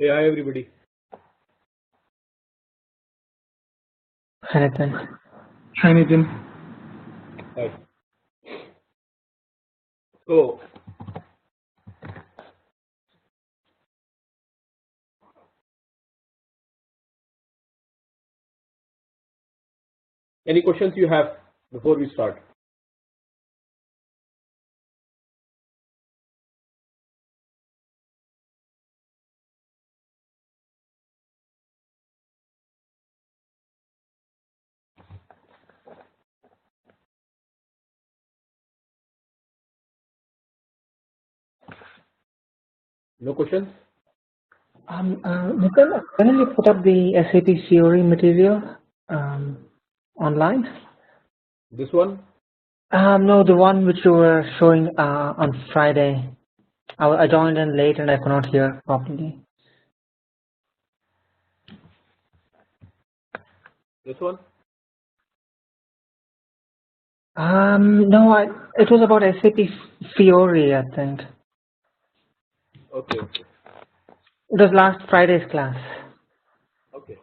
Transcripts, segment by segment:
Hey, hi everybody. Hi, Nathan. Hi, Nitin. Hi. So, any questions you have before we start? No questions? Nathan, when did you put up the SAP theory material online? This one? No, the one which you were showing on Friday. I joined in late and I could not hear properly. This one? No, it was about SAP Fiori, I think. Okay. It was last Friday's class. Okay.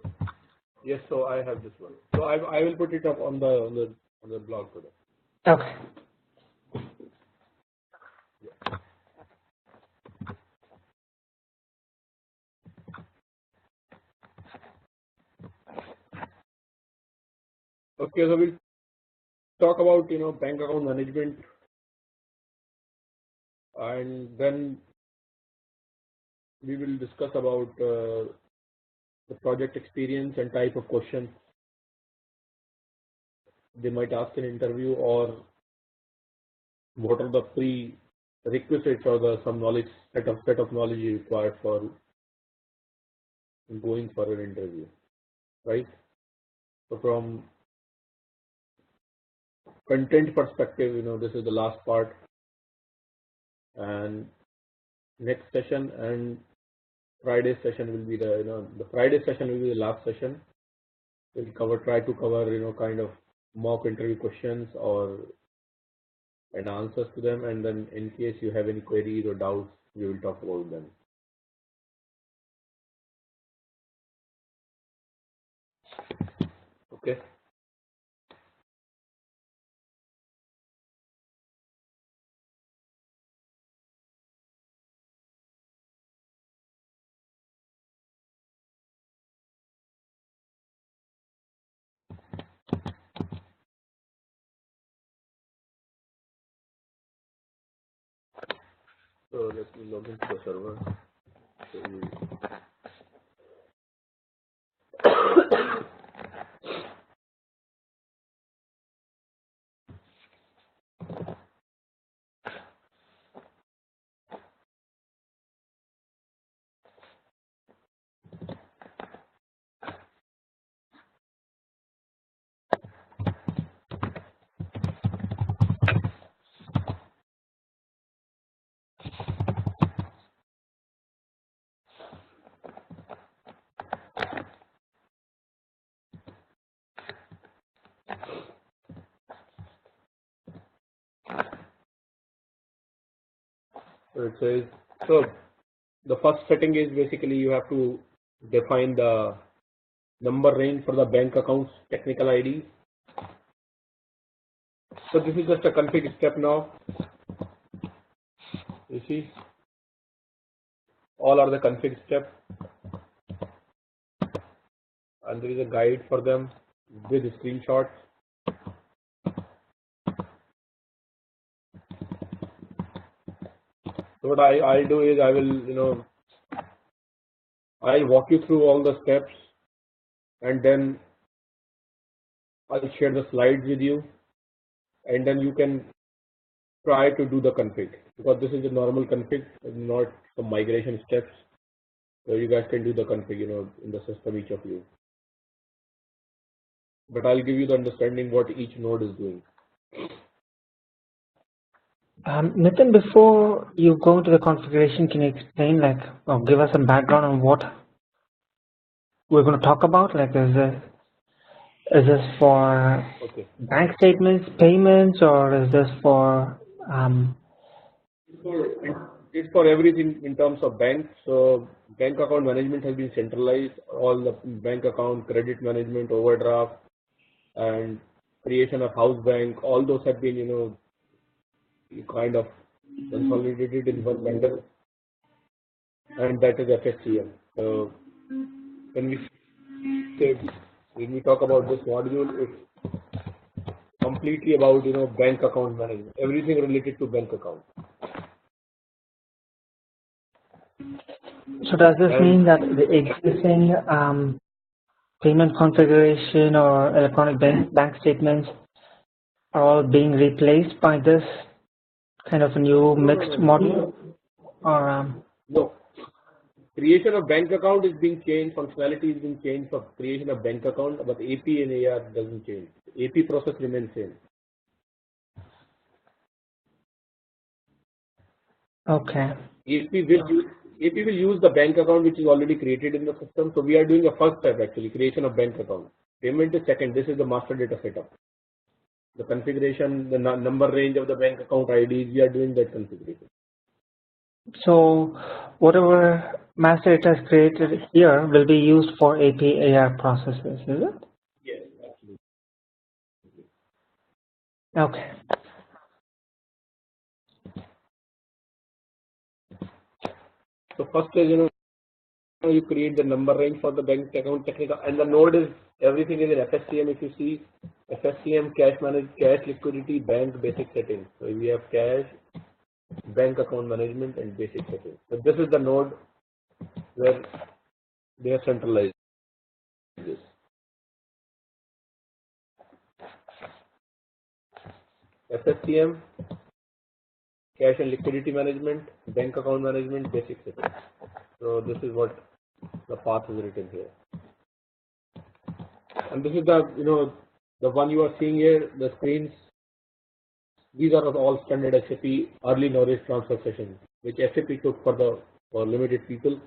Yes, so I have this one. So I will put it up on the blog today. Okay. Okay, so we'll talk about bank account management, and then we will discuss about the project experience and type of questions they might ask in interview, or what are the prerequisites or the some knowledge set of knowledge required for going for an interview, right? So from content perspective, this is the last part, and next session and Friday session will be the Friday session will be the last session. We'll try to cover kind of mock interview questions and answers to them, and then in case you have any queries or doubts, we will talk about them. Okay. So let me log into the server. So it says, so the first setting is basically you have to define the number range for the bank accounts technical ID. So this is just a config step now. You see, all are the config steps, and there is a guide for them with screenshots. So what I'll do is I will I'll walk you through all the steps, and then I'll share the slides with you, and then you can try to do the config, because this is a normal config, not some migration steps. So you guys can do the config, in the system, each of you. But I'll give you the understanding what each node is doing. Nathan, before you go into the configuration, can you explain, or give us some background on what we're going to talk about? Is this for bank statements, payments, or is this for It's for everything in terms of banks. So bank account management has been centralized. All the bank account, credit management, overdraft, and creation of house bank, all those have been, kind of consolidated in one vendor, and that is FSCM. So when we talk about this module, it's completely about bank account management, everything related to bank account. So does this mean that the existing payment configuration or electronic bank statements are all being replaced by this kind of a new mixed model? Or No. Creation of bank account is being changed, functionality is being changed for creation of bank account, but AP and AR doesn't change. AP process remains same. okay. AP will use the bank account which is already created in the system. So we are doing a first step actually, creation of bank account. Payment is second. This is the master data setup. The configuration, the number range of the bank account IDs, we are doing that configuration. So whatever master data is created here will be used for AP AR processes, is it? Yes, absolutely. Okay. So first is you create the number range for the bank account technical, and the node is everything is in FSCM. If you see FSCM, cash liquidity, bank basic settings. So we have cash, bank account management, and basic settings. So this is the node where they have centralized this. FSCM, cash and liquidity management, bank account management, basic settings. So this is what the path is written here. And this is the the one you are seeing here, the screens. These are all standard SAP early knowledge transfer sessions, which SAP took for limited people.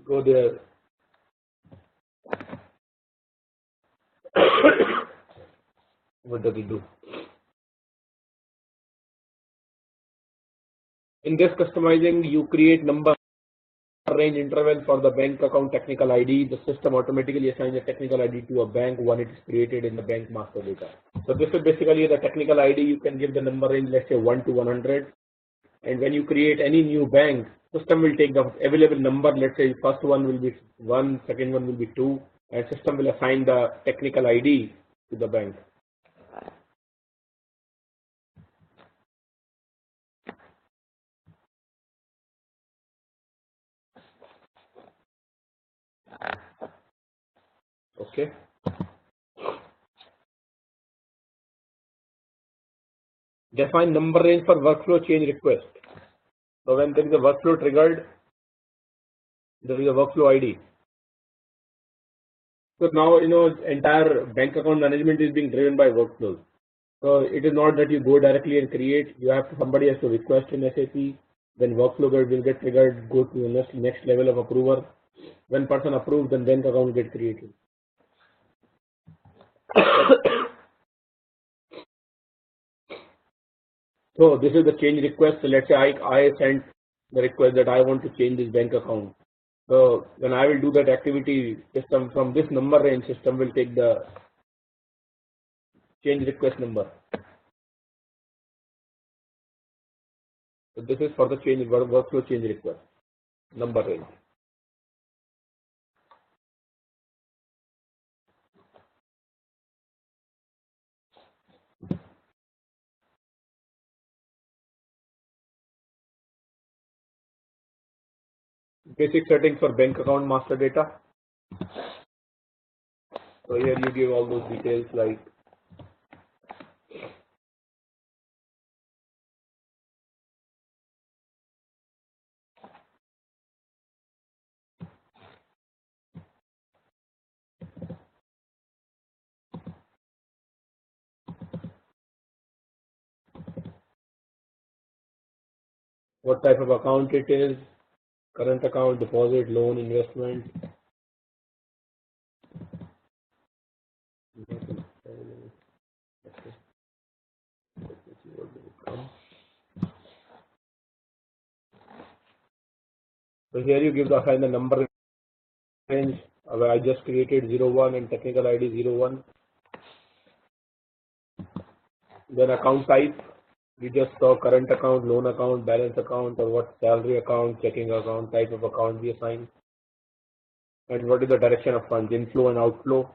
Go there. What does it do? In this customizing, you create number range interval for the bank account technical ID. The system automatically assigns a technical ID to a bank when it is created in the bank master data. So this is basically the technical ID. You can give the number range, let's say 1 to 100. And when you create any new bank, system will take the available number. Let's say first one will be 1, second one will be 2, and system will assign the technical ID to the bank. Okay. Define number range for workflow change request. So when there is a workflow triggered, there is a workflow ID. So now entire bank account management is being driven by workflows. So it is not that you go directly and create. You have somebody has to request in SAP. Then workflow will get triggered. Go to the next level of approver. When person approves, then bank account get created. So this is the change request. So let's say I sent the request that I want to change this bank account. So when I will do that activity, system from this number range, system will take the change request number. So this is for the change workflow change request number range. Basic settings for bank account master data. So here you give all those details like what type of account it is, current account, deposit, loan, investment, So here you give the assign the number range where I just created 01 and technical ID 01. Then account type, you just saw current account, loan account, balance account, or what salary account, checking account, type of account we assign. And what is the direction of funds, inflow and outflow.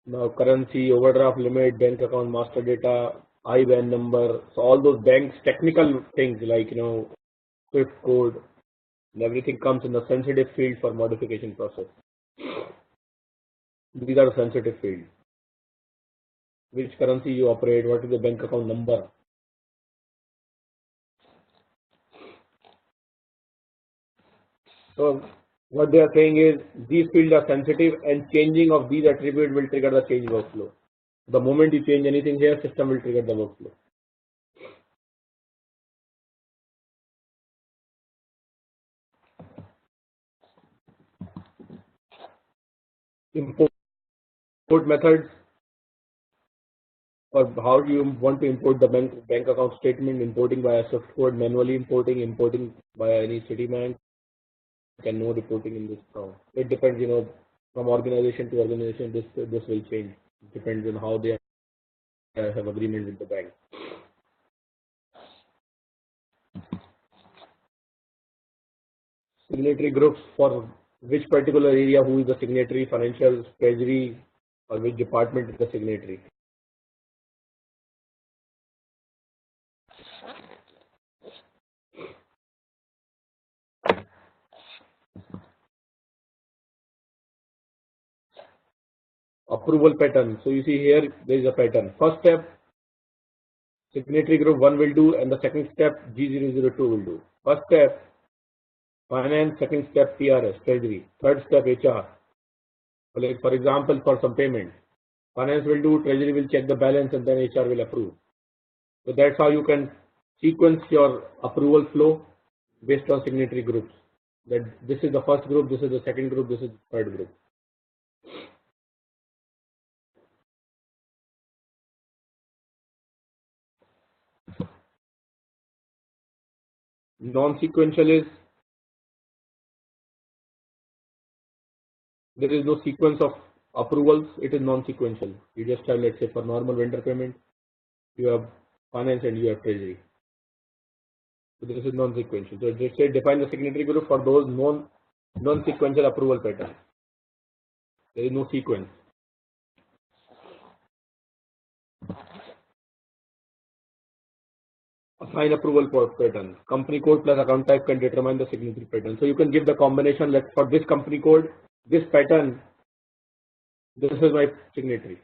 Now currency, overdraft limit, bank account, master data, IBAN number. So all those banks technical things like SWIFT code and everything comes in the sensitive field for modification process. These are sensitive fields. Which currency you operate, what is the bank account number. So what they are saying is these fields are sensitive and changing of these attributes will trigger the change workflow. The moment you change anything here, system will trigger the workflow. Import methods, or how do you want to import the bank account statement, importing via SWIFT code, manually importing via any Citibank, and no reporting in this now. It depends, from organization to organization, this will change. It depends on how they have agreement with the bank. Signatory groups for which particular area, who is the signatory, financial, treasury, or which department is the signatory. Approval pattern. So you see here there is a pattern. First step, signatory group 1 will do, and the second step G002 will do. First step finance, second step TRS, treasury, third step HR. Like for example, for some payment, finance will do, treasury will check the balance, and then HR will approve. So that's how you can sequence your approval flow based on signatory groups. That this is the first group, this is the second group, this is the third group. Non-sequential is there is no sequence of approvals, it is non-sequential. You just have, let's say, for normal vendor payment, you have finance and you have treasury. So this is non-sequential. So just say define the signatory group for those non-sequential approval patterns. There is no sequence. Assign approval pattern. Company code plus account type can determine the signatory pattern. So you can give the combination. Let's for this company code, this pattern, this is my signatory.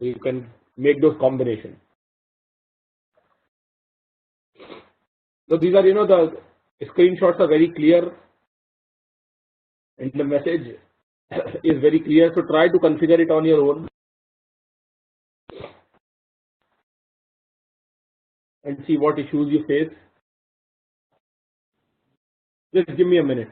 So you can make those combinations. So these are, the screenshots are very clear and the message is very clear. So try to configure it on your own and see what issues you face. Just give me a minute.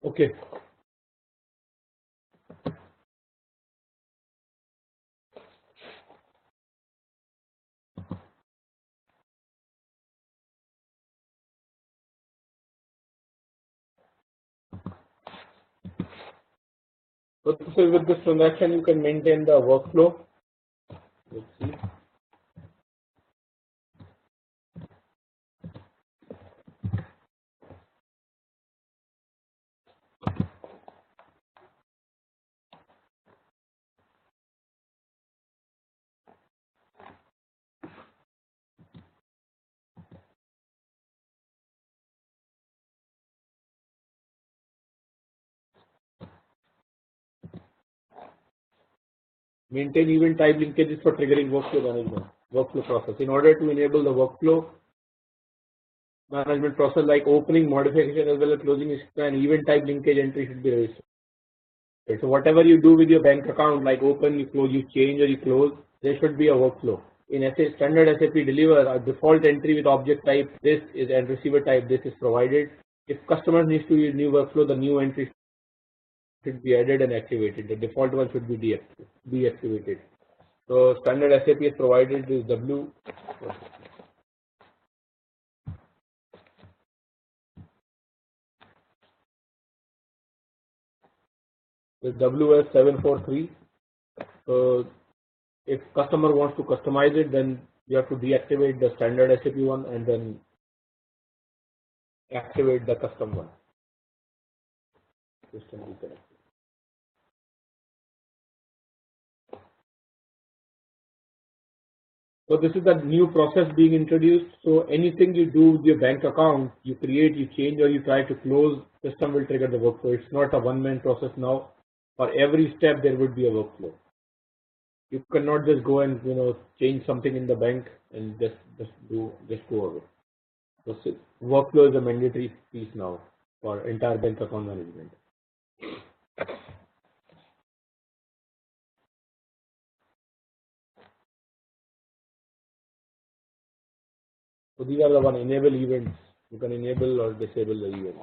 Okay. So with this transaction, you can maintain the workflow. Let's see. Maintain event type linkages for triggering workflow management, workflow process. In order to enable the workflow management process like opening, modification as well as closing, an event type linkage entry should be registered. So whatever you do with your bank account, like open, you close, you change or you close, there should be a workflow. In standard SAP Deliver, a default entry with object type this is and receiver type this is provided. If customer needs to use new workflow, the new entry should be added and activated. The default one should be deactivated. So standard SAP is provided is W. With WS743. So if customer wants to customize it, then you have to deactivate the standard SAP one and then activate the custom one. System reconnect. So this is the new process being introduced. So anything you do with your bank account, you create, you change, or you try to close, system will trigger the workflow. It's not a one-man process now. For every step, there would be a workflow. You cannot just go and change something in the bank and just go away. So workflow is a mandatory piece now for entire bank account management. So these are the one enable events. You can enable or disable the event.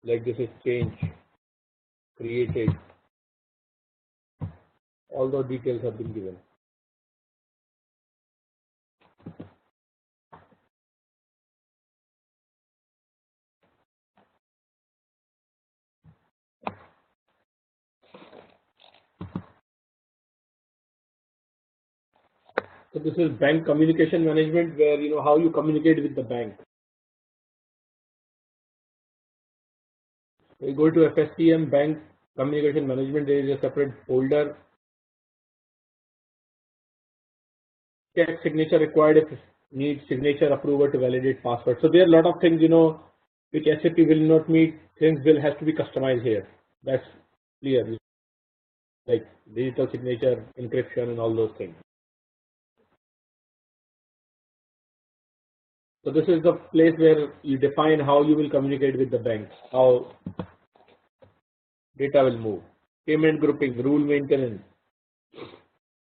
Like this is change, created. All those details have been given. So this is bank communication management, where how you communicate with the bank. You go to FSCM bank communication management. There is a separate folder. Check signature required if need signature approver to validate password. So there are a lot of things which SAP will not meet. Things will have to be customized here. That's clear. Like digital signature, encryption, and all those things. So this is the place where you define how you will communicate with the bank, how data will move. Payment grouping, rule maintenance.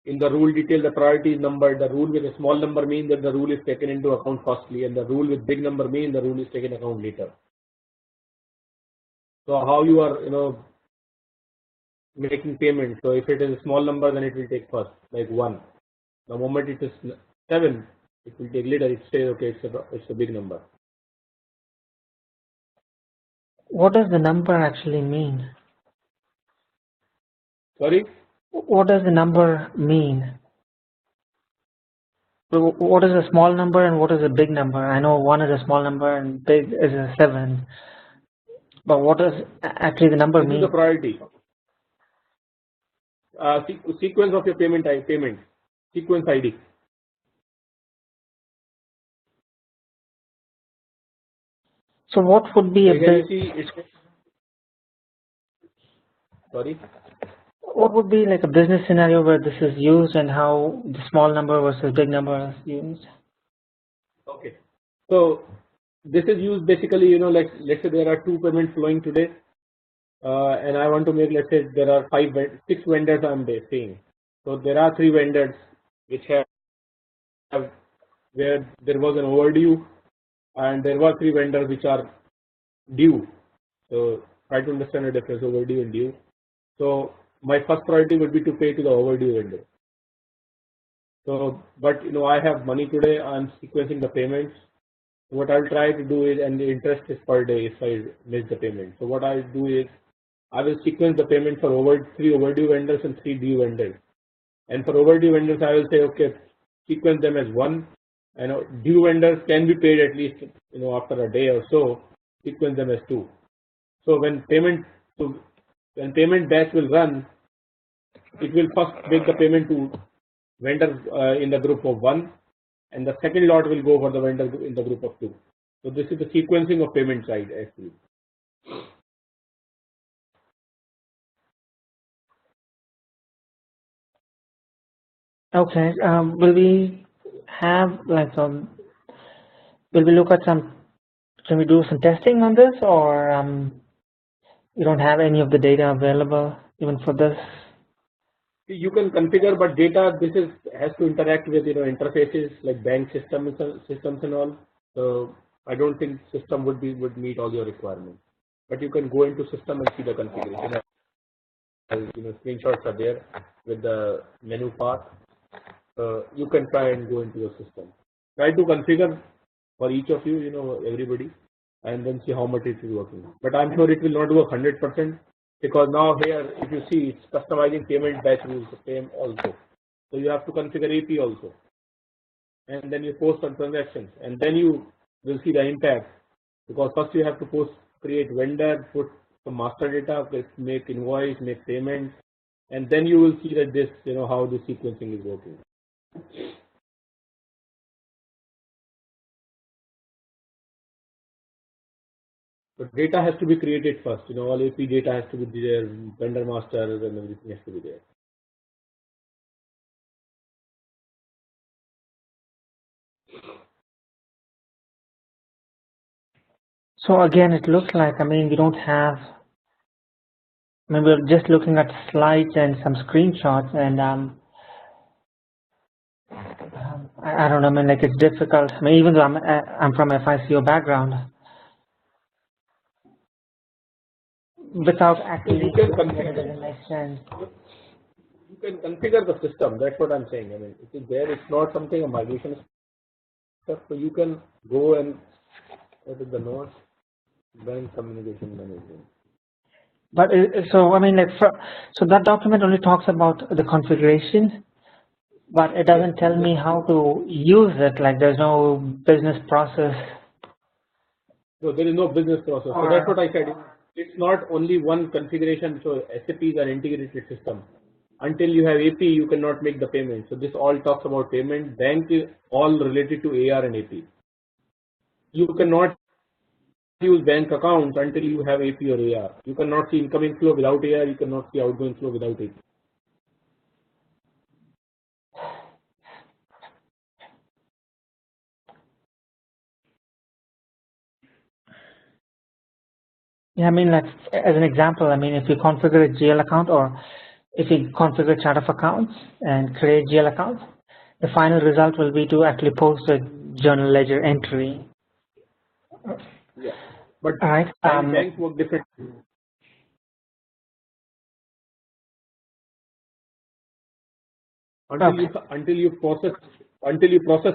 In the rule detail, the priority is numbered. The rule with a small number means that the rule is taken into account firstly, and the rule with big number means the rule is taken account later. So how you are, making payment. So if it is a small number, then it will take first, like 1. The moment it is 7, it will take later. It says okay, it's a big number. What does the number actually mean? Sorry? What does the number mean? So what is a small number and what is a big number? I know 1 is a small number and big is a 7. But what does actually the number mean? This is the priority. Sequence of your payment sequence ID. So what would be a big? Sorry. What would be like a business scenario where this is used and how the small number versus big number is used? Okay. So this is used basically, like let's say there are 2 payments flowing today, and I want to make, let's say there are 6 vendors I'm paying. So there are 3 vendors which have where there was an overdue, and there were 3 vendors which are due. So try to understand the difference overdue and due. So my first priority would be to pay to the overdue vendor. So, but I have money today. I'm sequencing the payments. What I'll try to do is, and the interest is per day if I miss the payment. So what I'll do is, I will sequence the payment for 3 overdue vendors and 3 due vendors. And for overdue vendors, I will say, okay, sequence them as one. And due vendors can be paid at least after a day or so. Sequence them as 2. So when payment batch will run, it will first make the payment to vendors in the group of 1, and the second lot will go for the vendor in the group of 2. So this is the sequencing of payment side actually. Okay. Will we have like some? Will we look at some? Can we do some testing on this, or you don't have any of the data available even for this? You can configure, but data has to interact with interfaces like bank systems and all. So I don't think system would meet all your requirements. But you can go into system and see the configuration. Screenshots are there with the menu path. You can try and go into the system. Try to configure for each of you, everybody, and then see how much it is working. But I'm sure it will not work 100%, because now here, if you see, it's customizing payment batch rules, same also. So you have to configure AP also, and then you post on transactions, and then you will see the impact, because first you have to create vendor, put some master data, make invoice, make payments, and then you will see that how the sequencing is working. So data has to be created first. All AP data has to be there, vendor masters and everything has to be there. So again, it looks like, we don't have, we're just looking at slides and some screenshots, and I don't know, like it's difficult. Even though I'm from FICO background, without actually, you can configure the system. That's what I'm saying. It is there. It's not something a migration stuff. So you can go and what is the note? Bank communication management. But so so that document only talks about the configuration, but it doesn't tell me how to use it. Like there's no business process. No, there is no business process. So that's what I said. It's not only one configuration. So SAP is an integrated system. Until you have AP, you cannot make the payment. So this all talks about payment. Bank is all related to AR and AP. You cannot use bank accounts until you have AP or AR. You cannot see incoming flow without AR. You cannot see outgoing flow without AP. Yeah, like as an example, if you configure a GL account, or if you configure chart of accounts and create GL accounts, the final result will be to actually post a journal ledger entry. Yeah, but all right. Banks work differently. Until you process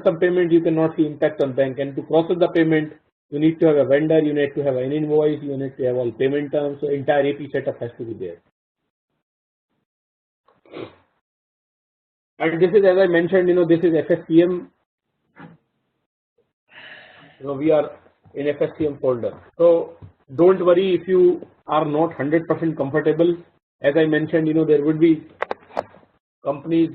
some payment, you cannot see impact on bank. And to process the payment, you need to have a vendor, you need to have an invoice, you need to have all payment terms. So entire AP setup has to be there. And this is, as I mentioned, this is FSCM. We are in FSCM folder. So don't worry if you are not 100% comfortable. As I mentioned, there would be companies.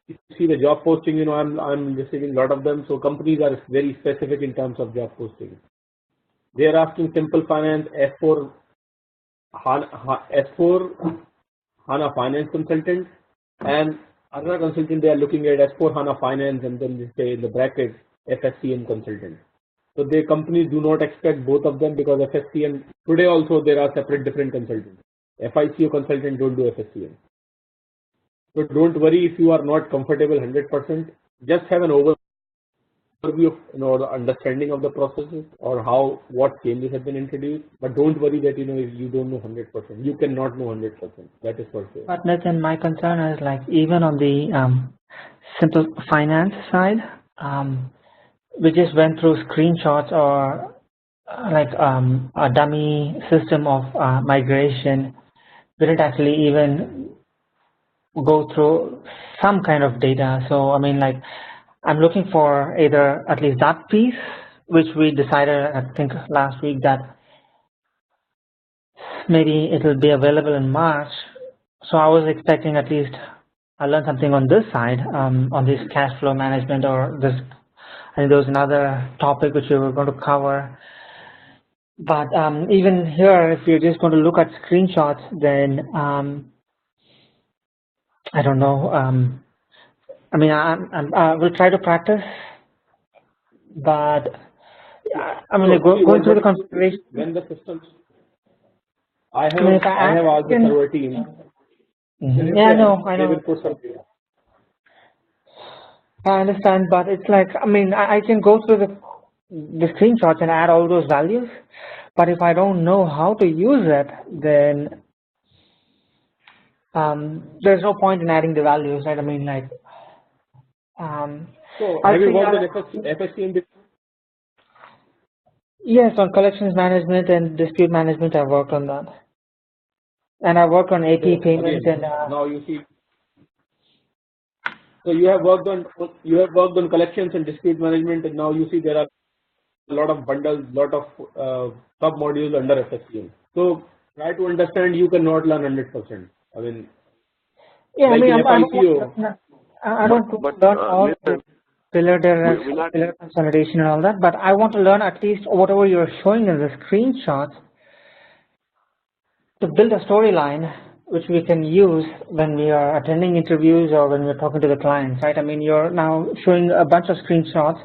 If you see the job posting, I'm receiving a lot of them. So companies are very specific in terms of job posting. They are asking Simple Finance, S4 HANA Finance Consultant, and another consultant they are looking at S4 HANA Finance, and then they say in the bracket FSCM Consultant. So the companies do not expect both of them, because FSCM today also there are different consultants. FICO consultant don't do FSCM. So don't worry if you are not comfortable 100%. Just have an overview overview of the understanding of the processes or what changes have been introduced. But don't worry that if you don't know 100%. You cannot know 100%. That is for sure. But Nathan, my concern is like even on the simple finance side, we just went through screenshots or like a dummy system of migration. We didn't actually even go through some kind of data. So I mean, like, I'm looking for either at least that piece, which we decided, I think, last week that maybe it will be available in March. So I was expecting at least I learned something on this side, on this cash flow management or this. I think there was another topic which we were going to cover. But even here, if you're just going to look at screenshots, then I don't know. I mean, I will try to practice, but I mean, like, going through the configuration. When the systems, I have asked the server team. Yeah, no, I know. They will put some data. I understand, but it's like, I mean, I can go through the screenshots and add all those values, but if I don't know how to use it, then there's no point in adding the values, right? I mean, like, so have you worked with FSCM before? Yes, on collections management and dispute management, I worked on that, and I worked on AP payments and. Now you see. So you have worked on collections and dispute management, and now you see there are a lot of bundles, lot of sub modules under FSCM. So try to understand. You cannot learn 100%. I mean, yeah, like I mean, FICO. I don't learn all pillar consolidation and all that, but I want to learn at least whatever you're showing in the screenshots to build a storyline which we can use when we are attending interviews or when we're talking to the clients, right? I mean, you're now showing a bunch of screenshots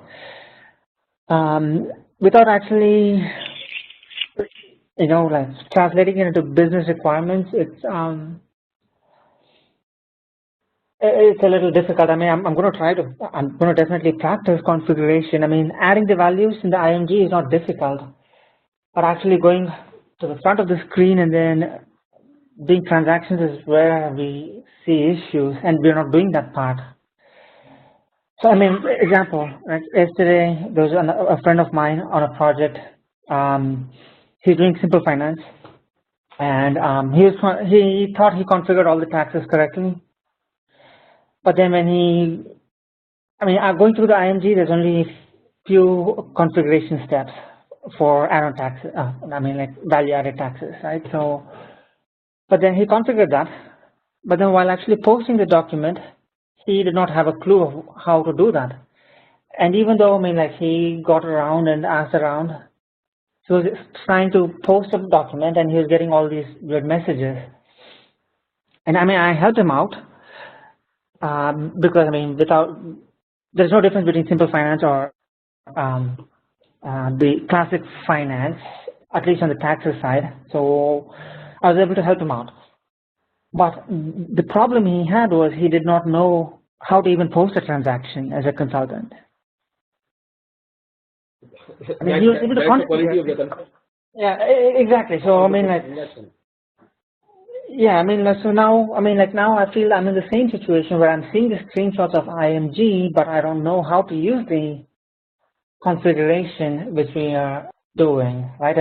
without actually, like translating it into business requirements. It's a little difficult. I mean, I'm going to definitely practice configuration. I mean, adding the values in the IMG is not difficult, but actually going to the front of the screen and then doing transactions is where we see issues, and we're not doing that part. So, I mean, example, like yesterday, there was a friend of mine on a project. He's doing simple finance, and he thought he configured all the taxes correctly. But then when going through the IMG, there's only few configuration steps for add-on taxes. Like value-added taxes, right? So, but then he configured that. But then while actually posting the document, he did not have a clue of how to do that. And even though, he got around and asked around, he was trying to post a document and he was getting all these weird messages. And I helped him out. Because there's no difference between simple finance or the classic finance, at least on the taxes side. So I was able to help him out. But the problem he had was he did not know how to even post a transaction as a consultant. He was able to configure. Yeah, exactly. So yeah, so now, now I feel I'm in the same situation where I'm seeing the screenshots of IMG, but I don't know how to use the configuration which we are doing, right?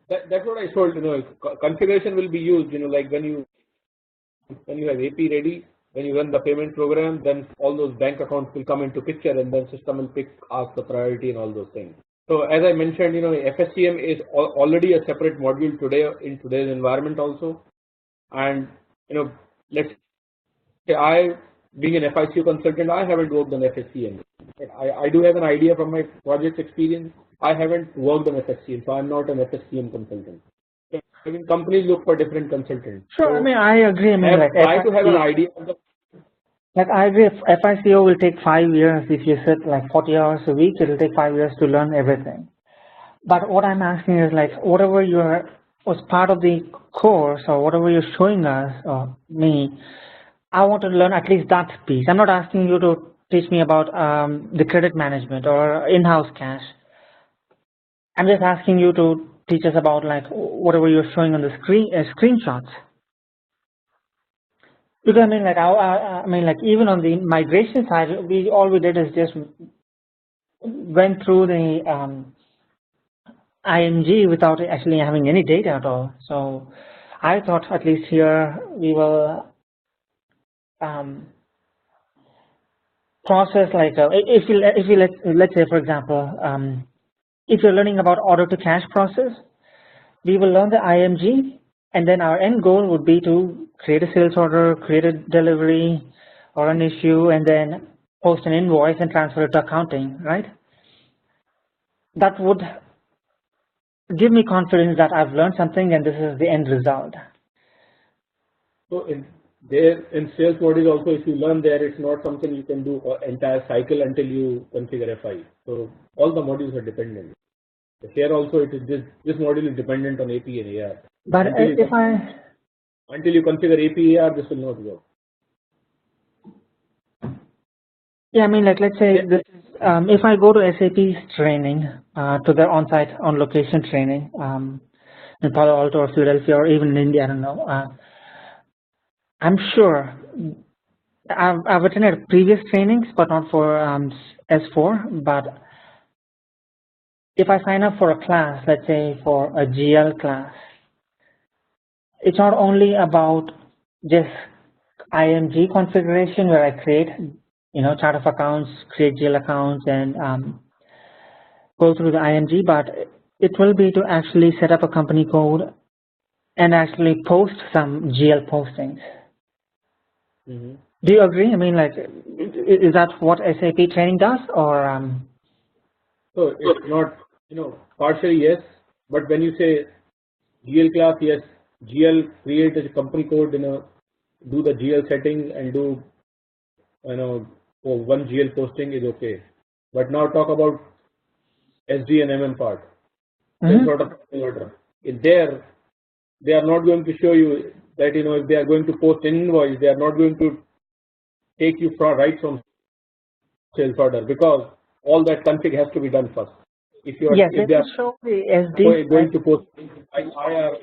That's what I told, configuration will be used, like when you have AP ready, when you run the payment program, then all those bank accounts will come into picture and then system will ask the priority and all those things. So as I mentioned, FSCM is already a separate module today in today's environment also. And, let's say I, being an FICO consultant, I haven't worked on FSCM. I do have an idea from my project experience. I haven't worked on FSCM, so I'm not an FSCM consultant. I mean, companies look for different consultants. Sure, so I agree. Try to have an idea of the. I agree. If FICO will take 5 years. If you sit 40 hours a week, it will take 5 years to learn everything. But what I'm asking is whatever was part of the course or whatever you're showing us or me, I want to learn at least that piece. I'm not asking you to teach me about the credit management or in-house cash. I'm just asking you to teach us about like whatever you're showing on the screen, screenshots. Because I mean, like I mean, like even on the migration side, all we did is just went through the IMG without actually having any data at all. So I thought at least here we will process like if you let's say for example if you're learning about order to cash process, we will learn the IMG, and then our end goal would be to create a sales order, create a delivery or an issue, and then post an invoice and transfer it to accounting, right? That would give me confidence that I've learned something and this is the end result. So in sales module also, if you learn there, it's not something you can do entire cycle until you configure FI. So all the modules are dependent. Here also, it is this module is dependent on AP and AR. But until you configure AP AR, this will not work. Yeah, I mean, like let's say this is, if I go to SAP's training, to their on-site, on-location training in Palo Alto or Philadelphia or even in India, I don't know. I'm sure I've attended previous trainings, but not for S4. But if I sign up for a class, let's say for a GL class, it's not only about just IMG configuration where I create, chart of accounts, create GL accounts, and go through the IMG, but it will be to actually set up a company code and actually post some GL postings. Mm-hmm. Do you agree? I mean, like, is that what SAP training does, or? So it's not, partially yes, but when you say GL class, yes, GL create a company code, do the GL setting and do, for one GL posting is okay. But now talk about SD and MM part. Mm-hmm. Sort of order. There, they are not going to show you that, if they are going to post an invoice, they are not going to take you right from sales order, because all that config has to be done first. If you are, yes, if they are show the SD going to post IR,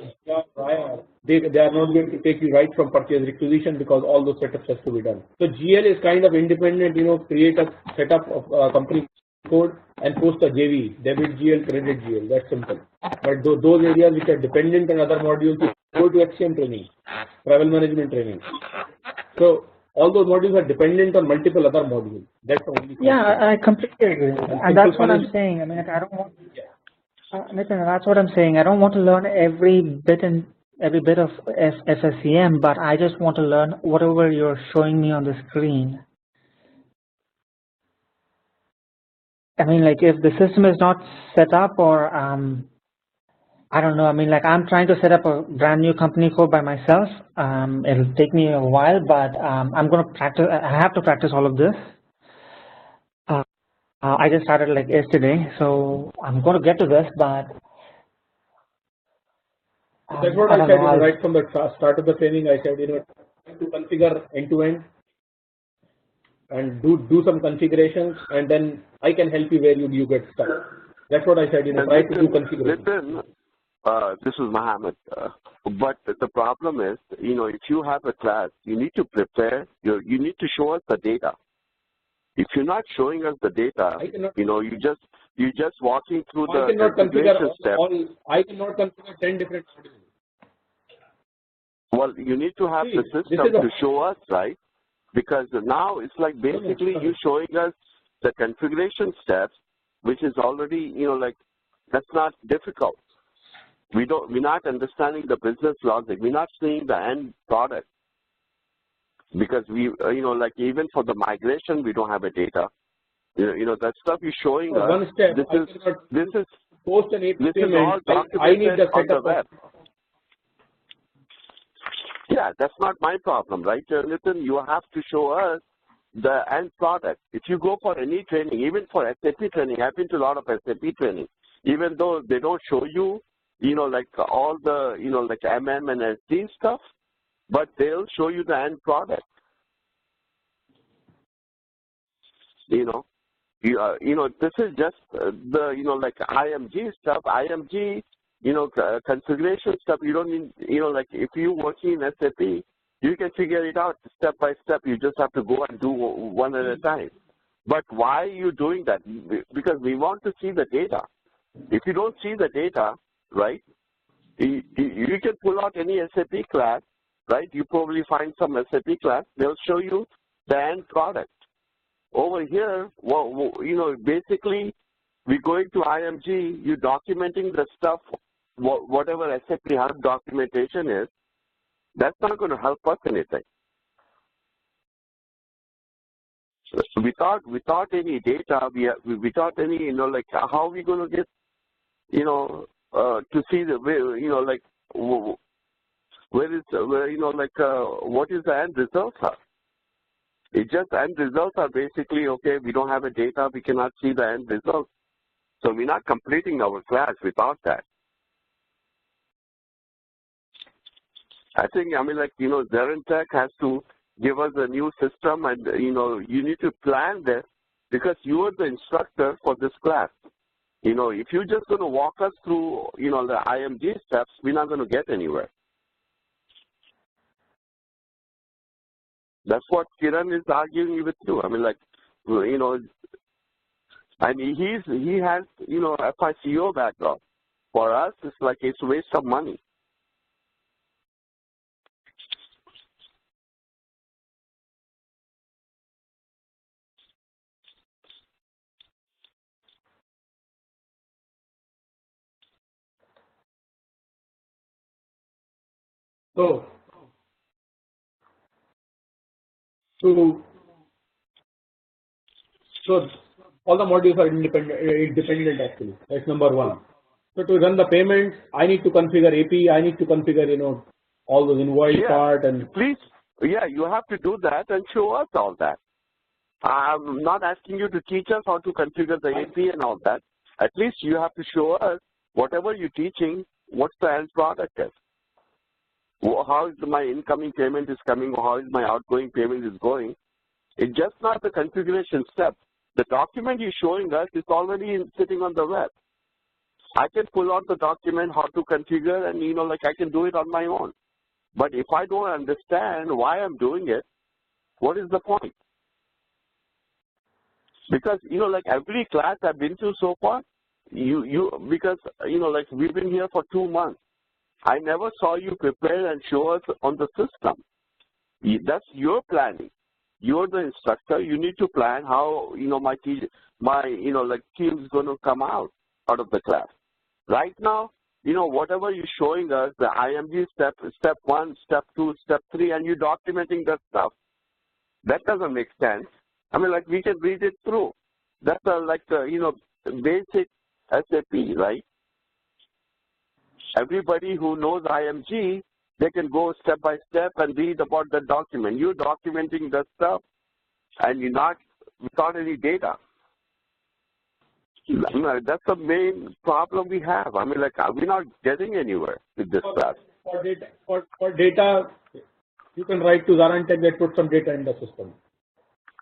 they are not going to take you right from purchase requisition, because all those setups has to be done. So GL is kind of independent, create a setup of company code and post a JV, debit GL, credit GL, that's simple. But those areas which are dependent on other modules, go to HCM training, travel management training. So all those modules are dependent on multiple other modules. That's the only. Yeah, I completely agree, and that's what I'm saying. I mean, I don't want. Nitin, that's what I'm saying. I don't want to learn every bit of FSCM, but I just want to learn whatever you're showing me on the screen. I mean, like if the system is not set up, or I don't know. I mean, like I'm trying to set up a brand new company code by myself. It'll take me a while, but I'm going to practice. I have to practice all of this. I just started like yesterday, so I'm going to get to this, but that's what I said, right from the start of the training. I said, to configure end to end and do some configurations, and then I can help you where you get stuck. That's what I said, try to do configuration. This is Mohammed. But the problem is, if you have a class, you need to prepare, you need to show us the data. If you're not showing us the data, you're just walking through the configuration steps. I cannot configure 10 different modules. Well, you need to have the system to show us, right? Because now it's like basically you showing us the configuration steps, which is already, that's not difficult. We're not understanding the business logic. We're not seeing the end product. Because we, like even for the migration, we don't have a data. That stuff you're showing us. One step. This is post an API. This is all documented I need the on the setup web. Yeah, that's not my problem, right, Nitin? You have to show us the end product. If you go for any training, even for SAP training, I've been to a lot of SAP training, even though they don't show you, like all the, like MM and SD stuff, but they'll show you the end product. You know, this is just the, like IMG stuff, IMG, configuration stuff. You don't need, like if you're working in SAP, you can figure it out step by step. You just have to go and do one at a time. But why are you doing that? Because we want to see the data. If you don't see the data, right, you can pull out any SAP class, right? You probably find some SAP class. They'll show you the end product. Over here, well, basically, we're going to IMG, you're documenting the stuff, whatever SAP Hub documentation is. That's not going to help us anything. So without any data, without any, like, how are we going to get, to see the way, like, what is the end results are? It just end results are basically, okay, we don't have a data, we cannot see the end results. So we're not completing our class without that. I think, Xerentech has to give us a new system, and, you need to plan this because you are the instructor for this class. If you're just going to walk us through, the IMG steps, we're not going to get anywhere. That's what Kiran is arguing with you. He has, FICO background. For us, it's like it's a waste of money. So all the modules are independent actually. That's number one. So to run the payments, I need to configure AP. I need to configure, all those invoice part and. Please, you have to do that and show us all that. I'm not asking you to teach us how to configure the AP and all that. At least you have to show us whatever you're teaching, what's the end product is. How is my incoming payment is coming, or how is my outgoing payment is going. It's just not the configuration step. The document you're showing us is already sitting on the web. I can pull out the document, how to configure, and, like I can do it on my own. But if I don't understand why I'm doing it, what is the point? Because, like every class I've been to so far, because, like we've been here for 2 months. I never saw you prepare and show us on the system. That's your planning. You're the instructor. You need to plan how, my team is going to come out of the class. Right now, whatever you're showing us, the IMG step 1, step 2, step 3, and you're documenting that stuff. That doesn't make sense. We can read it through. That's basic SAP, right? Everybody who knows IMG, they can go step by step and read about the document. You're documenting the stuff, and you're not without any data. That's the main problem we have. We're not getting anywhere with this class. For data, you can write to Xerentech that put some data in the system.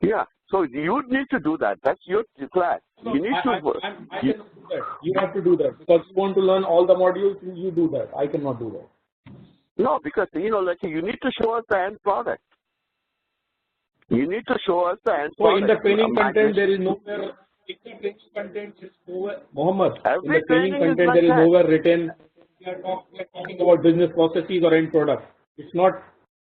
Yeah. So you need to do that. That's your class. No, you need to. I cannot do that. You have to do that because you want to learn all the modules. You do that. I cannot do that. No, because you need to show us the end product. You need to show us the end product. So in the training content, there is nowhere. In the training content is nowhere. Mohammed. In the training content, there is nowhere written. We are talking about business processes or end product. It's not.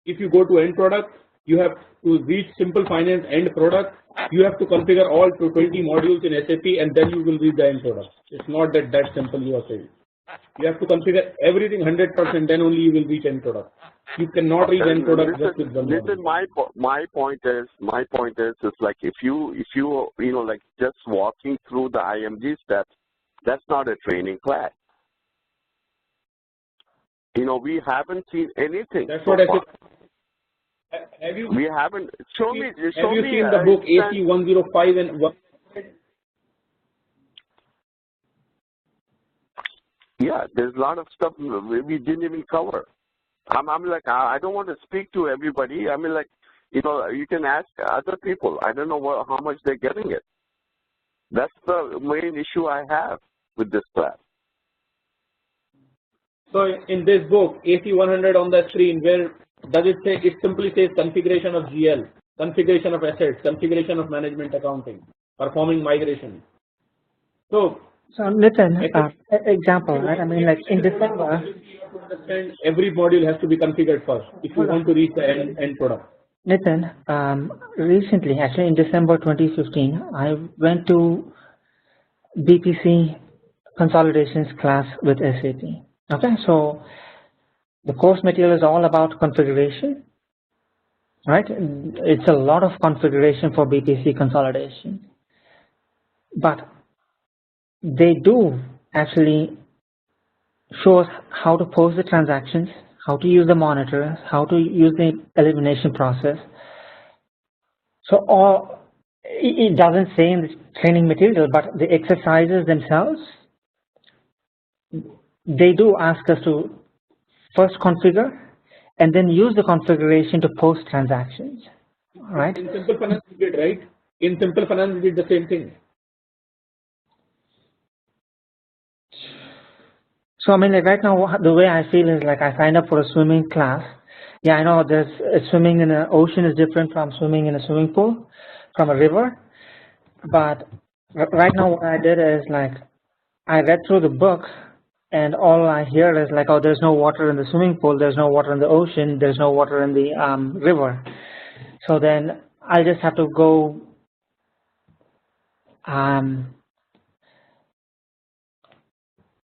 If you go to end product, you have to reach simple finance end product. You have to configure all 20 modules in SAP, and then you will reach the end product. It's not that simple. You are saying. You have to configure everything 100%, then only you will reach end product. You cannot reach end product just with one module. Listen, my point is, it's like if you like just walking through the IMG steps, that's not a training class. We haven't seen anything. That's what I said. Have you? We haven't. Show me. Have you seen the book AC 105 and 1? Yeah, there's a lot of stuff we didn't even cover. I don't want to speak to everybody. you know, you can ask other people. I don't know how much they're getting it. That's the main issue I have with this class. So in this book, AC 100 on the screen, where does it say? It simply says configuration of GL, configuration of assets, configuration of management accounting, performing migration. So Nitin, example, right? I mean, like in December, to understand every module has to be configured first if you want to reach the end product. Nitin, recently, actually in December 2015, I went to BPC consolidations class with SAP. Okay, so the course material is all about configuration, right? It's a lot of configuration for BPC consolidation, but they do actually show us how to post the transactions, how to use the monitors, how to use the elimination process. So it doesn't say in the training material, but the exercises themselves, they do ask us to first configure and then use the configuration to post transactions, right? In Simple Finance we did, right? In Simple Finance we did the same thing. So I mean, like right now, the way I feel is like I signed up for a swimming class. Yeah, I know there's swimming in an ocean is different from swimming in a swimming pool, from a river. But right now what I did is like I read through the book and all I hear is like, oh, there's no water in the swimming pool, there's no water in the ocean, there's no water in the river. So then I just have to go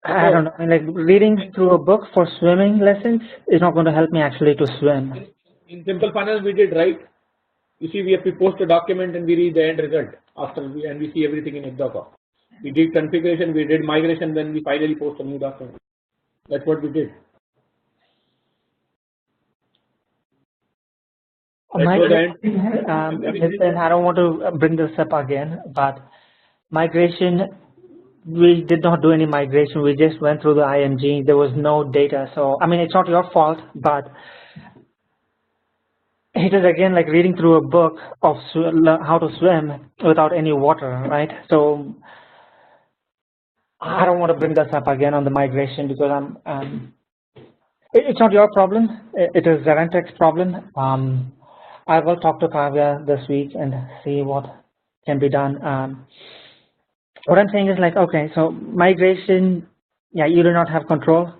I don't know, I mean, like reading through a book for swimming lessons is not going to help me actually to swim. In Simple Finance we did, right? You see, we have to post a document and we read the end result after and we see everything in Exdoc. We did configuration, we did migration, then we finally post a new document. That's what we did. Migration, I don't want to bring this up again, but migration, we did not do any migration. We just went through the IMG. There was no data. So, I mean, it's not your fault, but it is again like reading through a book of how to swim without any water, right? So, I don't want to bring this up again on the migration because it's not your problem. It is Zarentech's problem. I will talk to Kavya this week and see what can be done. What I'm saying is like, okay, so migration, yeah, you do not have control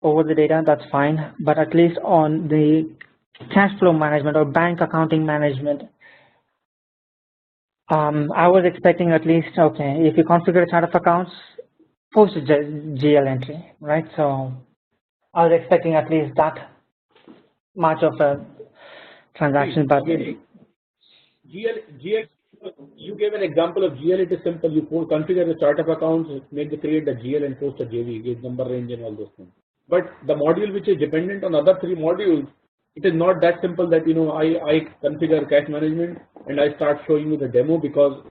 over the data, that's fine. But at least on the cash flow management or bank accounting management, I was expecting at least, okay, if you configure a chart of accounts, post a GL entry, right? So I was expecting at least that much of a transaction, but GL, you gave an example of GL. It is simple. You configure the chart of accounts, create the GL and post a JV, gauge number range and all those things. But the module which is dependent on other three modules, it is not that simple that I configure cash management and I start showing you the demo, because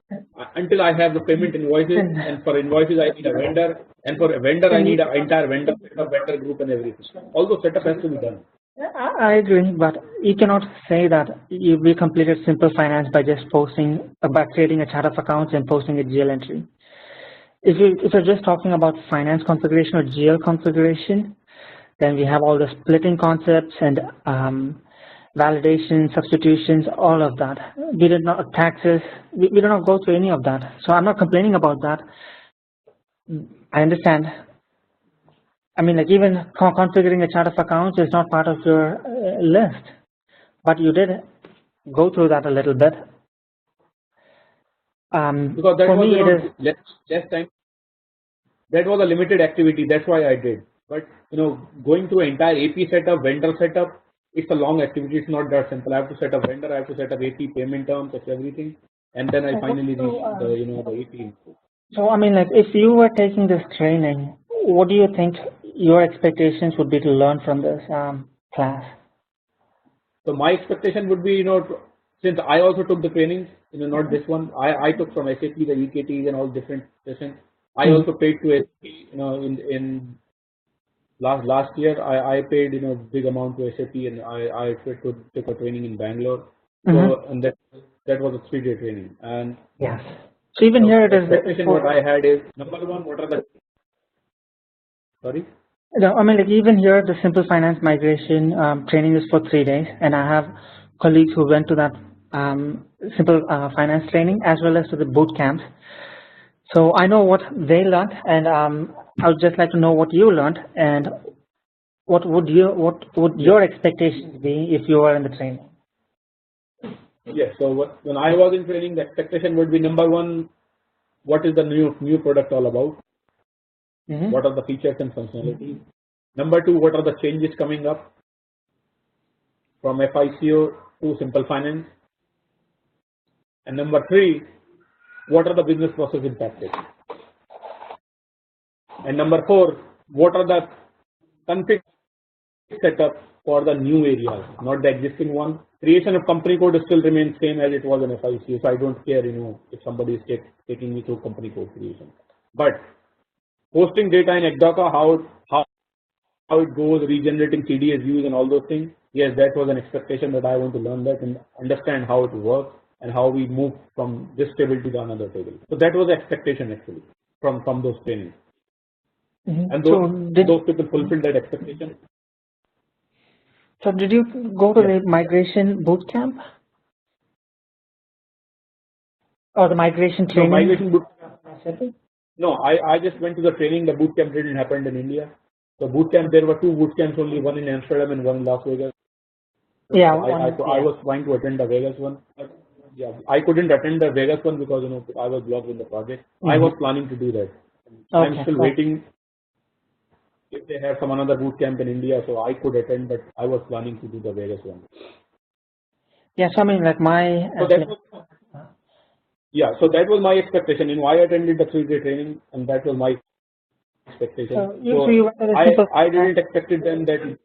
until I have the payment invoices, and for invoices I need a vendor, and for a vendor I need an entire vendor group and everything. All those setup has to be done. I agree, but you cannot say that we completed Simple Finance by just by creating a chart of accounts and posting a GL entry. If you're just talking about finance configuration or GL configuration, then we have all the splitting concepts and validation, substitutions, all of that. We did not taxes. We did not go through any of that. So I'm not complaining about that. I understand. I mean, like even configuring a chart of accounts is not part of your list, but you did go through that a little bit. Because that was less time. That was a limited activity. That's why I did. But going through entire AP setup, vendor setup, it's a long activity. It's not that simple. I have to set up vendor. I have to set up AP payment terms, everything, and then I finally reach the AP. So I mean, like if you were taking this training, what do you think your expectations would be to learn from this class? So my expectation would be, since I also took the trainings, not this one. I took from SAP the EKTs and all different sessions. I also paid to SAP, in last year I paid big amount to SAP, and I took a training in Bangalore. So and that was a 3-day training. And yes. So even here it is. Expectation what I had is number one. What are the sorry? No, I mean, like even here, the simple finance migration training is for 3 days, and I have colleagues who went to that simple finance training as well as to the boot camps. So I know what they learned, and I would just like to know what you learned, and what would your expectations be if you were in the training? Yes. So when I was in training, the expectation would be number one, what is the new product all about? What are the features and functionalities? Number two, what are the changes coming up from FICO to simple finance? And number three, what are the business process impacted? And number four, what are the config setup for the new areas, not the existing one. Creation of company code still remains same as it was in FICO, so I don't care, if somebody is taking me through company code creation. But posting data in Ekdoka, how it goes, regenerating CDS views and all those things. Yes, that was an expectation that I want to learn that and understand how it works and how we move from this table to the another table. So that was the expectation actually from those trainings. And those people fulfilled that expectation. So did you go to the migration boot camp or the migration training? No, migration boot camp. No, I just went to the training. The boot camp didn't happen in India. So boot camp, there were 2 boot camps only, one in Amsterdam and one in Las Vegas. Yeah, so I was trying to attend the Vegas one. But yeah, I couldn't attend the Vegas one because I was blocked in the project. I was planning to do that. I'm still waiting if they have some another boot camp in India, so I could attend, but I was planning to do the Vegas one. Yes, I mean like my. So that was my expectation. I attended the 3-day training, and that was my expectation. I didn't expect it then that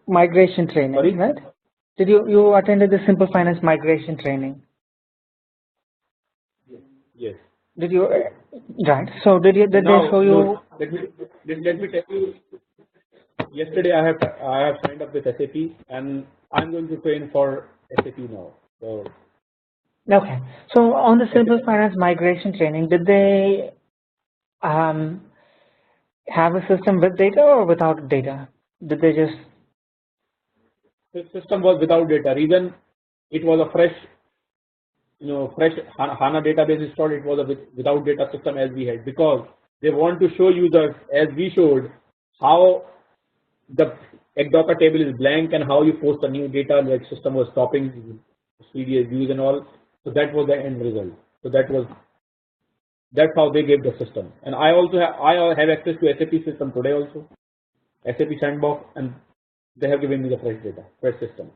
migration training, sorry? Right? Did you attended the simple finance migration training? Yes. Did you right? So did they show you? No, let me tell you. Yesterday I have signed up with SAP and I'm going to train for SAP now. So okay. So on the simple finance migration training, did they have a system with data or without data? Did they just? The system was without data. Reason it was a fresh HANA database installed. It was a without data system as we had, because they want to show users, as we showed, how the Ekdoka table is blank and how you post a new data, like system was stopping CDS views and all. So that was the end result. So that's how they gave the system. And I have access to SAP system today also, SAP Sandbox, and they have given me the fresh data, fresh system.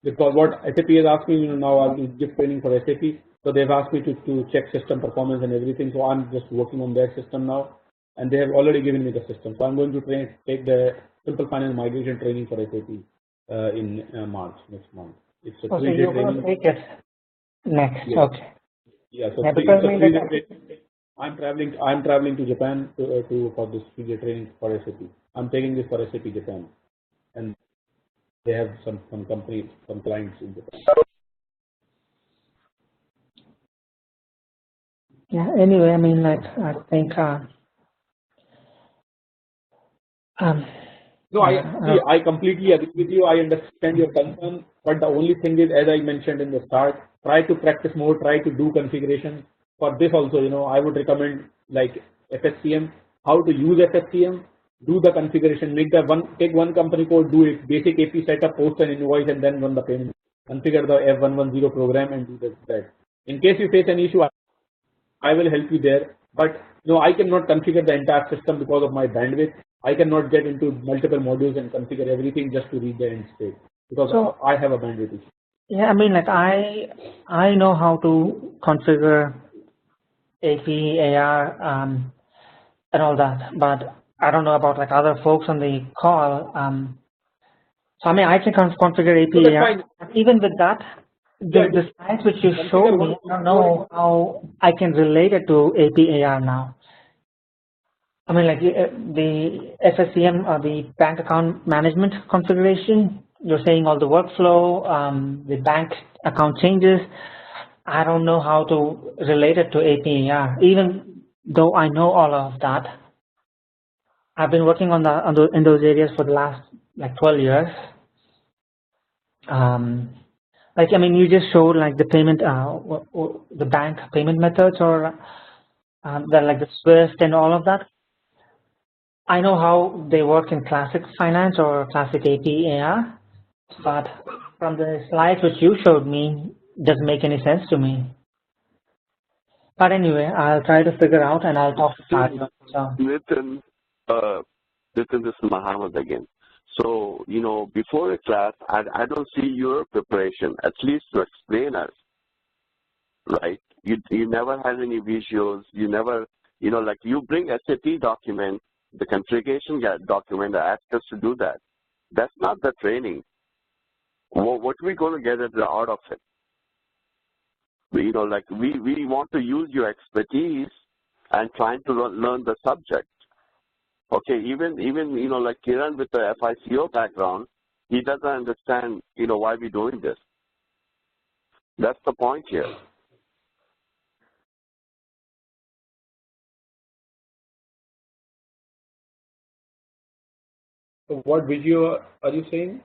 Because what SAP is asking, now I will give training for SAP. So they've asked me to check system performance and everything. So I'm just working on their system now, and they have already given me the system. So I'm going to take the simple finance migration training for SAP in March next month. It's a 3-day training. Take it next. Yes. Okay. Yeah. So it's a 3-day training. I'm traveling to Japan for this 3-day training for SAP. I'm taking this for SAP Japan, and they have some companies, some clients in Japan. Yeah. Anyway, I mean, like I think. No, I completely agree with you. I understand your concern, but the only thing is, as I mentioned in the start, try to practice more, try to do configuration. For this also, I would recommend like FSCM, how to use FSCM, do the configuration, take one company code, do it, basic AP setup, post an invoice, and then run the payment. Configure the F110 program and do that. In case you face an issue, I will help you there. But no, I cannot configure the entire system because of my bandwidth. I cannot get into multiple modules and configure everything just to reach the end state, because I have a bandwidth issue. Yeah, I mean, like I know how to configure AP, AR, and all that, but I don't know about like other folks on the call. So I mean, I can configure AP, So AR. Even with that, the slides which you showed me, I don't know how I can relate it to AP, AR now. I mean, like the FSCM or the bank account management configuration, you're saying all the workflow, the bank account changes. I don't know how to relate it to APAR, even though I know all of that. I've been working on in those areas for the last like 12 years. Like, I mean, you just showed like the payment, the bank payment methods, or like the SWIFT and all of that. I know how they work in classic finance or classic APAR, but from the slides which you showed me, doesn't make any sense to me. But anyway, I'll try to figure out and I'll talk to Fabio. So. Nitin, this is Muhammad again. So, you know, before a class, I don't see your preparation, at least to explain us, right? You never had any visuals. You never, you know, like you bring SAP document, the configuration document, ask us to do that. That's not the training. What are we going to get out of it? You know, like we want to use your expertise and trying to learn the subject. Okay, even you know, like Kiran with the FICO background, he doesn't understand, you know, why we're doing this. That's the point here. So what video are you saying?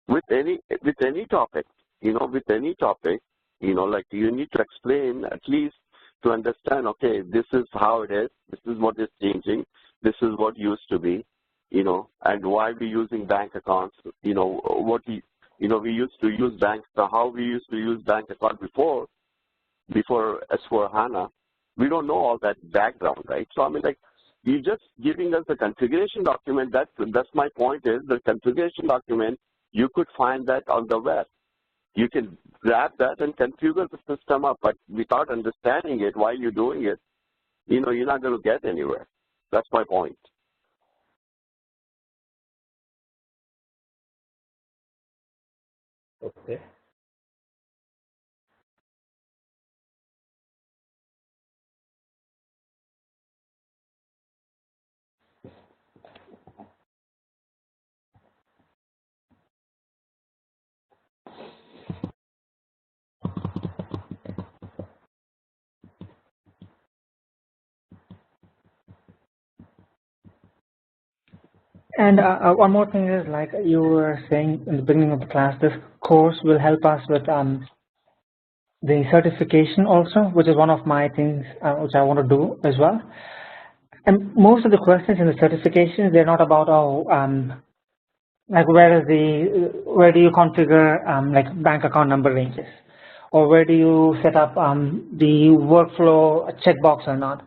With any topic, you know, with any topic, you know, like you need to explain at least to understand, okay, this is how it is, this is what is changing, this is what used to be, you know, and why we're using bank accounts, you know, you know, we used to use banks, how we used to use bank account before S4HANA. We don't know all that background, right? So, I mean, like, you're just giving us the configuration document. That's my point is the configuration document, you could find that on the web. You can grab that and configure the system up, but without understanding it while you're doing it, you know, you're not going to get anywhere. That's my point. Okay. And one more thing is, like you were saying in the beginning of the class, this course will help us with the certification also, which is one of my things which I want to do as well. And most of the questions in the certification, they're not about, like where do you configure like bank account number ranges, or where do you set up the workflow checkbox or not.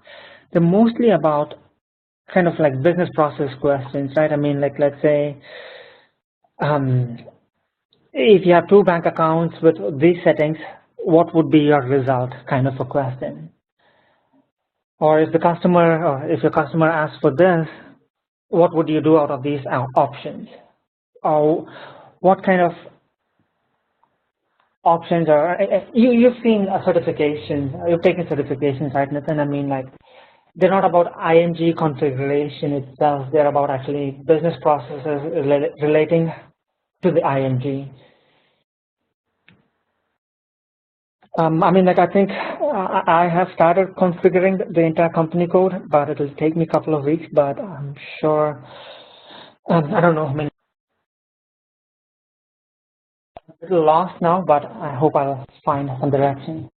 They're mostly about kind of like business process questions, right? I mean, like let's say if you have two bank accounts with these settings, what would be your result, kind of a question. Or if your customer asks for this, what would you do out of these options? Or what kind of options are, you've seen a certification, you've taken certifications, right, Nitin? I mean, like, they're not about IMG configuration itself, they're about actually business processes relating to the IMG. I mean, like, I think I have started configuring the entire company code, but it'll take me a couple of weeks, but I'm sure, I don't know, I mean, a little lost now, but I hope I'll find some direction.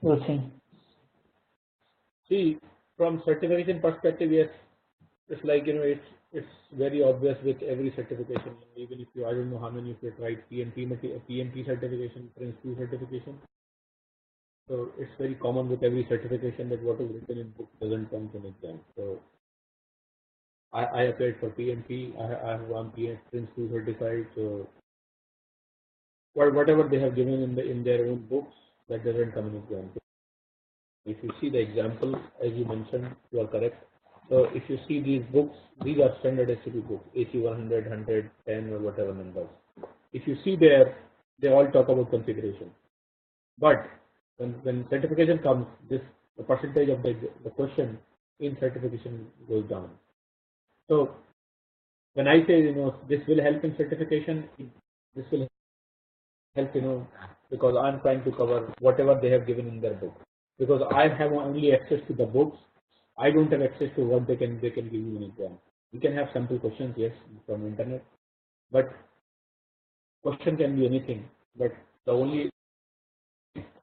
We'll see. See, from certification perspective, yes, it's like, you know, it's very obvious with every certification. Even if you, I don't know how many of you tried PMP certification, Prince 2 certification. So it's very common with every certification that what is written in book doesn't come to an exam. So I applied for PMP. I have one Prince 2 certified. So whatever they have given in their own books, that doesn't come in exam. If you see the example, as you mentioned, you are correct. So if you see these books, these are standard SAP books, AC 100, 110 or whatever numbers. If you see there, they all talk about configuration. But when certification comes, this the percentage of the question in certification goes down. So when I say this will help in certification, this will help because I'm trying to cover whatever they have given in their book. Because I have only access to the books, I don't have access to what they can give you in exam. You can have sample questions, yes, from internet, but question can be anything. But the only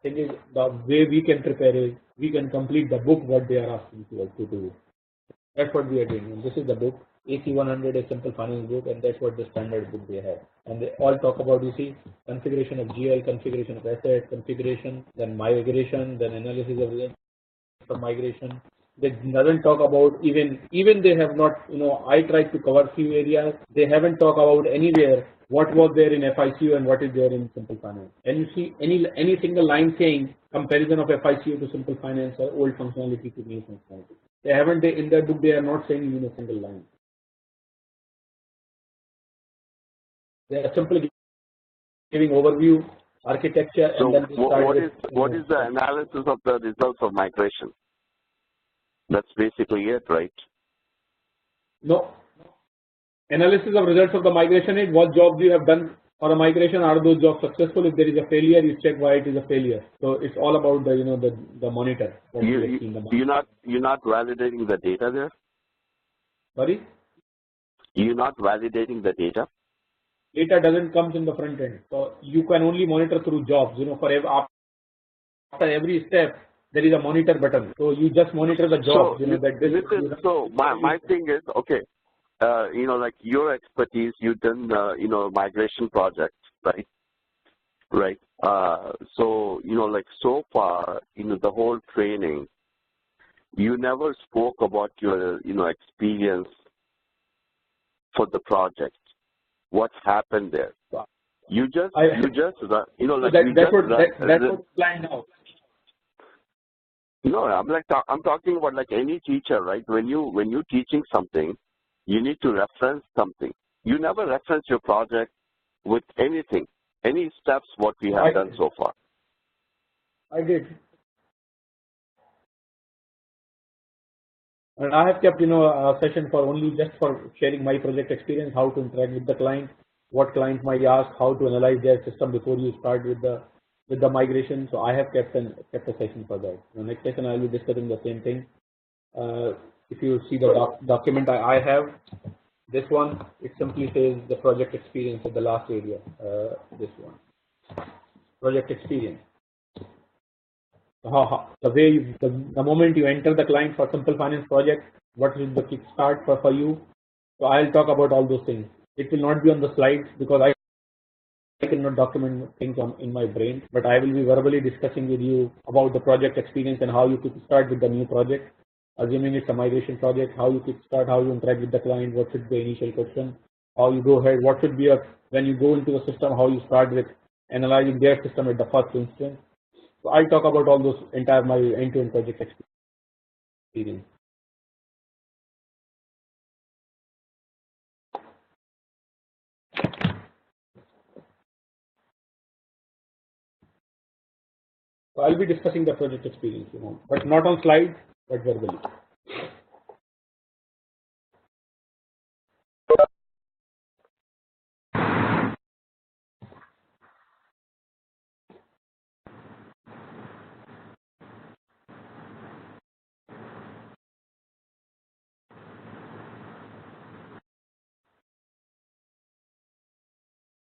thing is the way we can prepare is we can complete the book what they are asking to do. That's what we are doing. And this is the book. AC100 is simple finance book, and that's what the standard book they have. And they all talk about, you see, configuration of GL, configuration of assets, configuration, then migration, then analysis of results from migration. They doesn't talk about even they have not, I tried to cover few areas. They haven't talked about anywhere what was there in FICO and what is there in simple finance. And you see any single line saying comparison of FICO to simple finance or old functionality to new functionality. They haven't in their book. They are not saying in a single line. They are simply giving overview, architecture, so and then what is the analysis of the results of migration? That's basically it, right? No. Analysis of results of the migration is what jobs you have done for a migration. Are those jobs successful? If there is a failure, you check why it is a failure. So it's all about the monitor. You're not validating the data there. Sorry. You're not validating the data. Data doesn't come in the front end, so you can only monitor through jobs. For after every step there is a monitor button, so you just monitor the job. So my thing is, okay, like your expertise, you've done migration projects, right? Right. So like so far, the whole training, you never spoke about your experience for the project. What happened there? You just that's what's planned out. No, I'm talking about like any teacher, right? When you're teaching something, you need to reference something. You never reference your project with anything, any steps what we have done so far. I did. And I have kept, a session for only just for sharing my project experience, how to interact with the client, what client might ask, how to analyze their system before you start with the migration. So I have kept a session for that. The next session I will be discussing the same thing. If you see the document I have, this one, it simply says the project experience of the last area. This one, project experience. The moment you enter the client for simple finance project, what is the kickstart for you? So I'll talk about all those things. It will not be on the slides because I cannot document things in my brain, but I will be verbally discussing with you about the project experience and how you could start with the new project. Assuming it's a migration project, how you could start, how you interact with the client, what should be the initial question, how you go ahead, what should be when you go into the system, how you start with analyzing their system at the first instance. So I'll talk about all those entire my end-to-end project experience. So I'll be discussing the project experience, but not on slides, but verbally.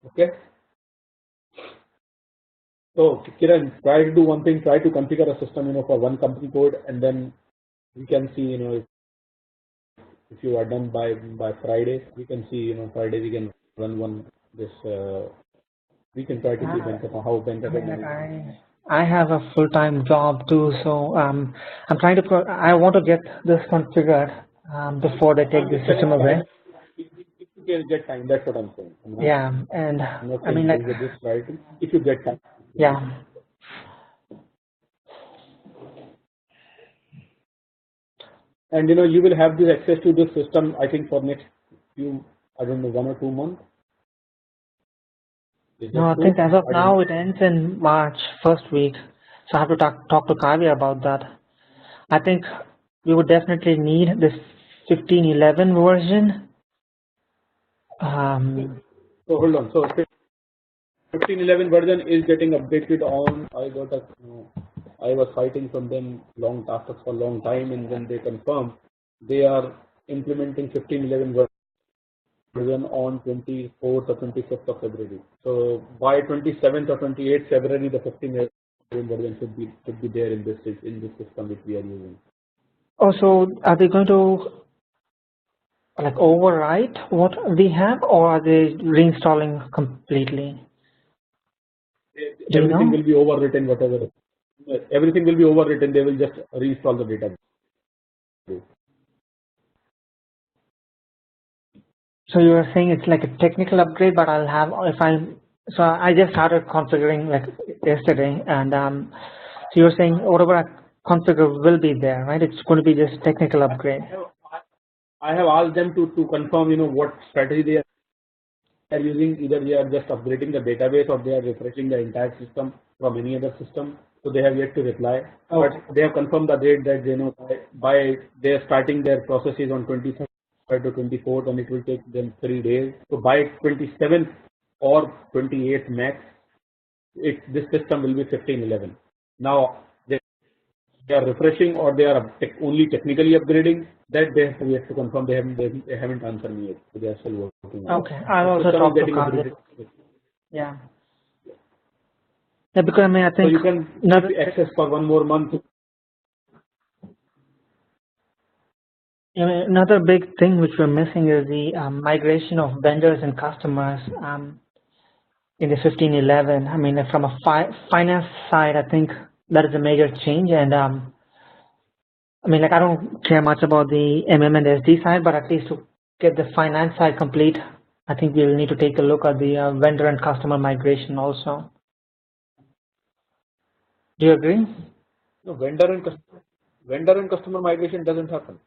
Okay. So Kiran, try to do one thing. Try to configure a system, for one company code, and then we can see, if you are done by Friday, we can see, Friday we can run one this. We can try to see how Bank of I have a full-time job too, so I'm trying to. I want to get this configured before they take the system away. If you get time, that's what I'm saying. Yeah, and I mean, like, this right, if you get time. Yeah. And you will have this access to this system, I think, for next few, I don't know, 1 or 2 months. No, I think as of now it ends in March, first week. So I have to talk to Kavya about that. I think we would definitely need this 15.11 version. So hold on. So 15.11 version is getting updated on. I was fighting from them after for a long time, and then they confirmed they are implementing 15.11 version on 24th or 25th of February. So by 27th or 28th February, the 15.11 version should be there in this system which we are using. Also, are they going to like overwrite what we have, or are they reinstalling completely? Everything will be overwritten. Everything will be overwritten. They will just reinstall the database. So you are saying it's like a technical upgrade, but I'll have so I just started configuring like yesterday, and so you're saying whatever I configure will be there, right? It's going to be just technical upgrade. I have asked them to confirm, what strategy they are using. Either they are just upgrading the database or they are refreshing the entire system from any other system. So they have yet to reply. Okay. But they have confirmed the date that by they are starting their processes on 23rd to 24th, and it will take them 3 days. So by 27th or 28th max, this system will be 15.11. Now they are refreshing or they are only technically upgrading. That they have yet to confirm. They haven't answered me yet. So they are still working on it. Okay, I'll also talk to Khalid. Yeah. Yeah, because I think so you can keep access for 1 more month. Another big thing which we're missing is the migration of vendors and customers in the 15.11. I mean, from a finance side, I think that is a major change, and I mean, like, I don't care much about the MM and SD side, but at least to get the finance side complete, I think we'll need to take a look at the vendor and customer migration also. Do you agree? No, vendor and customer migration doesn't happen.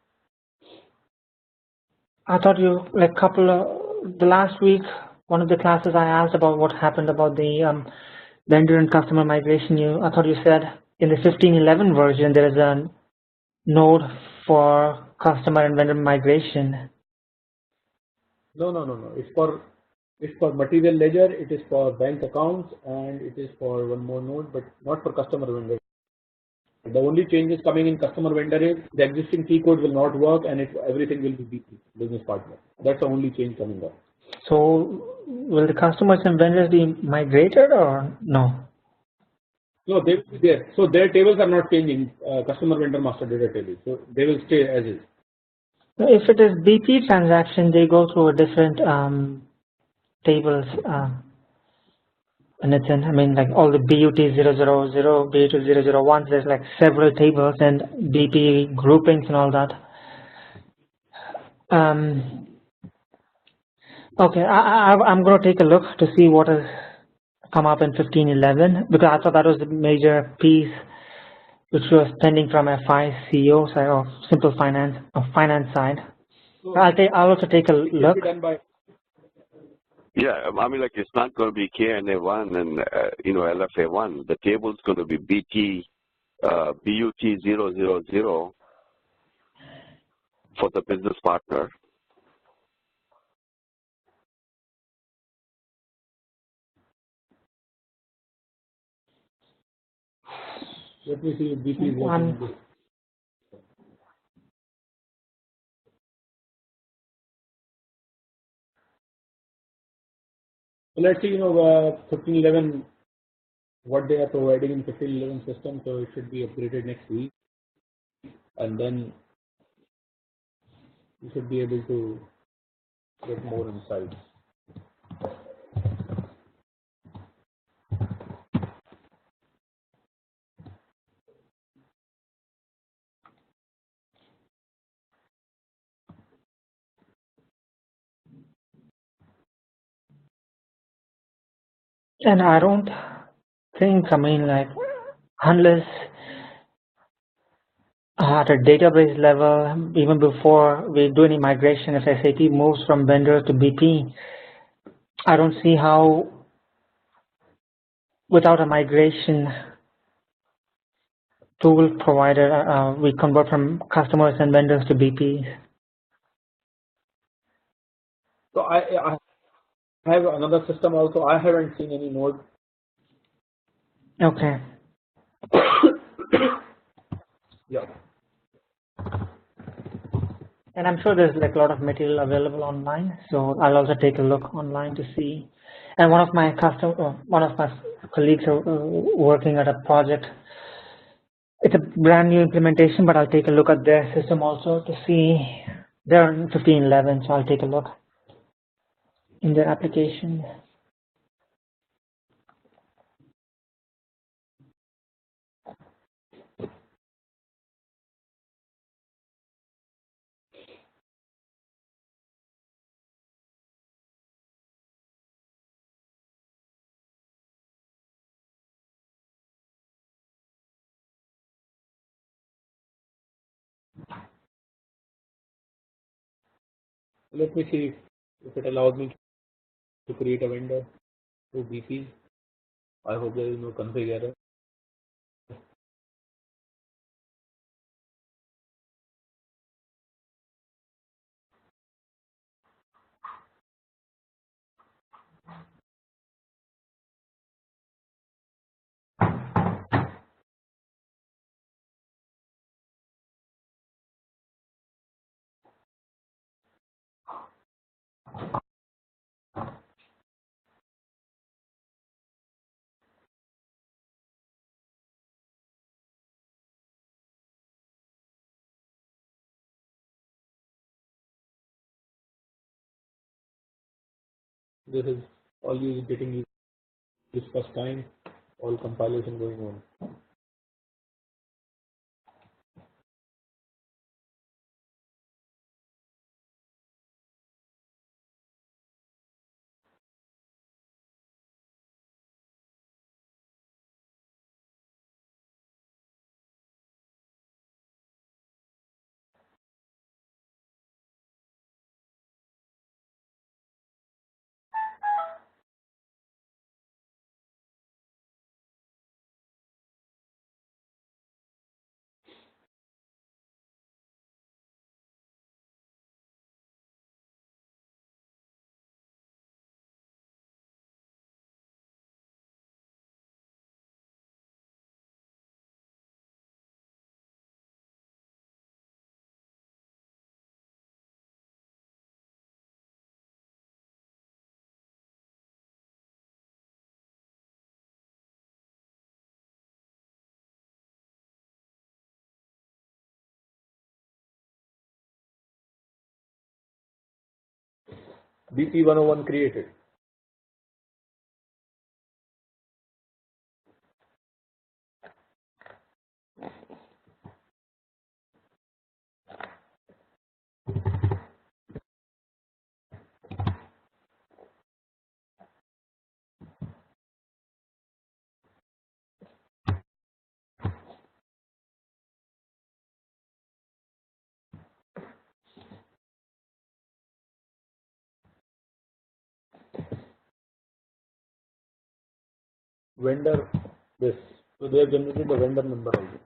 I thought you, like, the last week, one of the classes I asked about what happened about the vendor and customer migration. I thought you said in the 15.11 version there is a node for customer and vendor migration. No. It's for material ledger. It is for bank accounts, and it is for one more node, but not for customer vendor. The only changes coming in customer vendor is the existing T code will not work, and everything will be BP, business partner. That's the only change coming up. So will the customers and vendors be migrated or no? No, they will be there. So their tables are not changing. Customer vendor master data table. So they will stay as is. If it is BP transaction, they go through a different tables. And it's I mean, like all the BUT 000, BUT 001, there's like several tables and BP groupings and all that. Okay, I'm going to take a look to see what has come up in 15.11, because I thought that was the major piece which was pending from FI side or simple finance or finance side. So I'll also take a look. Yeah, I mean, like, it's not going to be KNA1 and LFA1. The table is going to be BT BUT 000 for the business partner. Let me see if BP is working. So let's see, 15.11, what they are providing in 15.11 system. So it should be upgraded next week, and then you should be able to get more insights. And I don't think, I mean, like, unless at a database level, even before we do any migration, if SAP moves from vendor to BP, I don't see how, without a migration tool provider. We convert from customers and vendors to BPs. So I have another system also. I haven't seen any node. Okay. Yeah. And I'm sure there's like a lot of material available online, so I'll also take a look online to see. And one of my colleagues are working at a project. It's a brand new implementation, but I'll take a look at their system also to see. They're in 15.11, so I'll take a look in their application. Let me see if it allows me to create a vendor to BP. I hope there is no config error. This is all you getting this first time. All compilation going on. BP 101 created. Vendor this. So they have generated the vendor number also.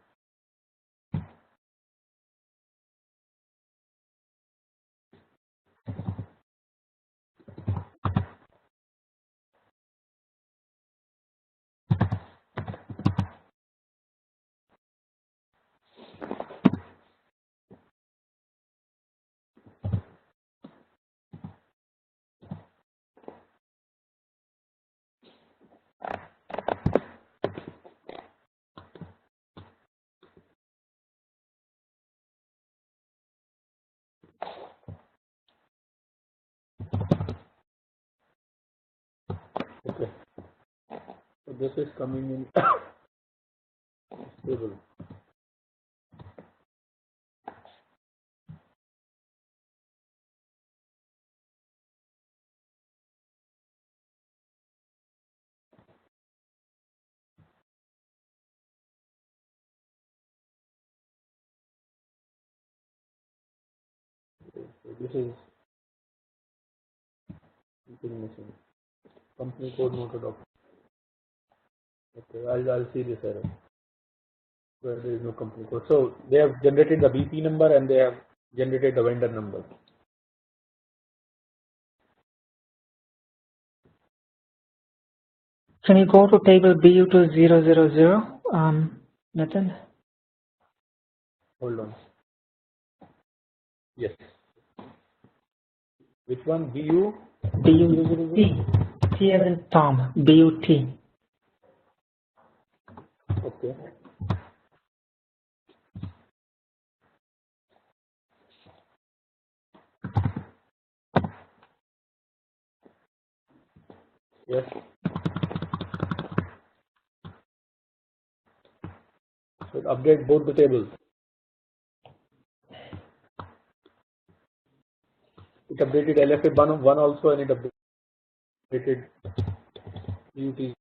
Okay. So this is coming in table. So this is something missing. Company code noted doc. Okay, I'll see this error. where there is no company code. So they have generated the BP number and they have generated the vendor number. Can you go to table BU2000, Nathan? Hold on. Yes. Which one? BU? BUT. T as in Tom. BUT. Okay. Yes. So update both the tables. It updated LFA1 also and it updated UT0.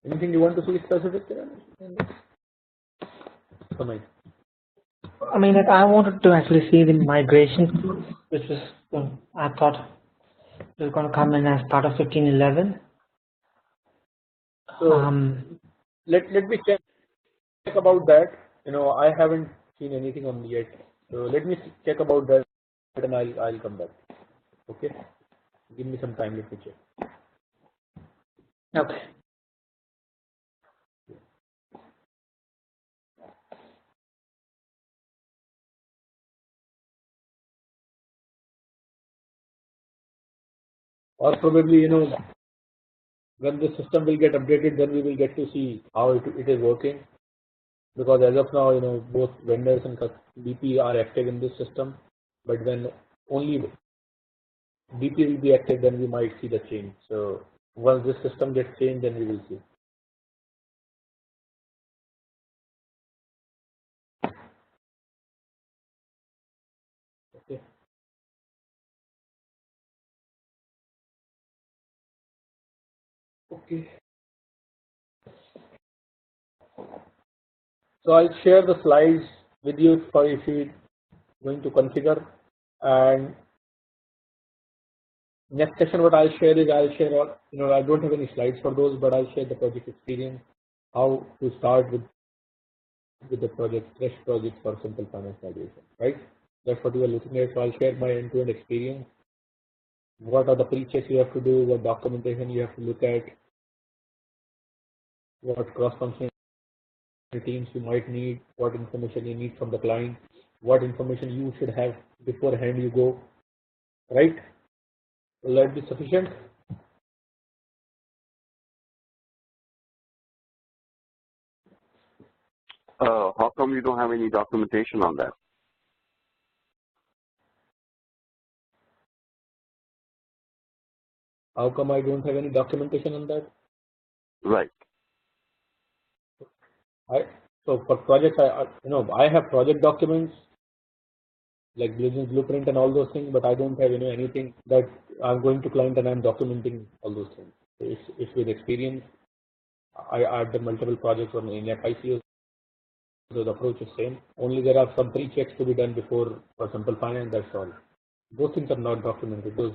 Anything you want to see specific in this? Come I mean, like, I wanted to actually see the migration, which was, I thought it was going to come in as part of 1511. So let me check about that. I haven't seen anything on yet. So let me check about that and I'll come back. Okay. Give me some time. Let me check. Okay. Or probably, when the system will get updated, then we will get to see how it is working. Because as of now, both vendors and BP are active in this system. But when only BP will be active, then we might see the change. So once this system gets changed, then we will see. Okay. Okay. So I'll share the slides with you for if you're going to configure. And next session, what I'll share is I don't have any slides for those, but I'll share the project experience, how to start with the project, fresh project for simple finance migration, right? That's what we are looking at. So I'll share my end-to-end experience. What are the pre-checks you have to do? What documentation you have to look at? What cross-functional teams you might need? What information you need from the client? What information you should have beforehand you go, right? Will that be sufficient? How come you don't have any documentation on that? How come I don't have any documentation on that? Right. So for projects, I have project documents like business blueprint and all those things, but I don't have anything that I'm going to client and I'm documenting all those things. It's with experience. I've done multiple projects on in FICO, so the approach is same. Only there are some pre-checks to be done before for simple finance. That's all. Those things are not documented. Those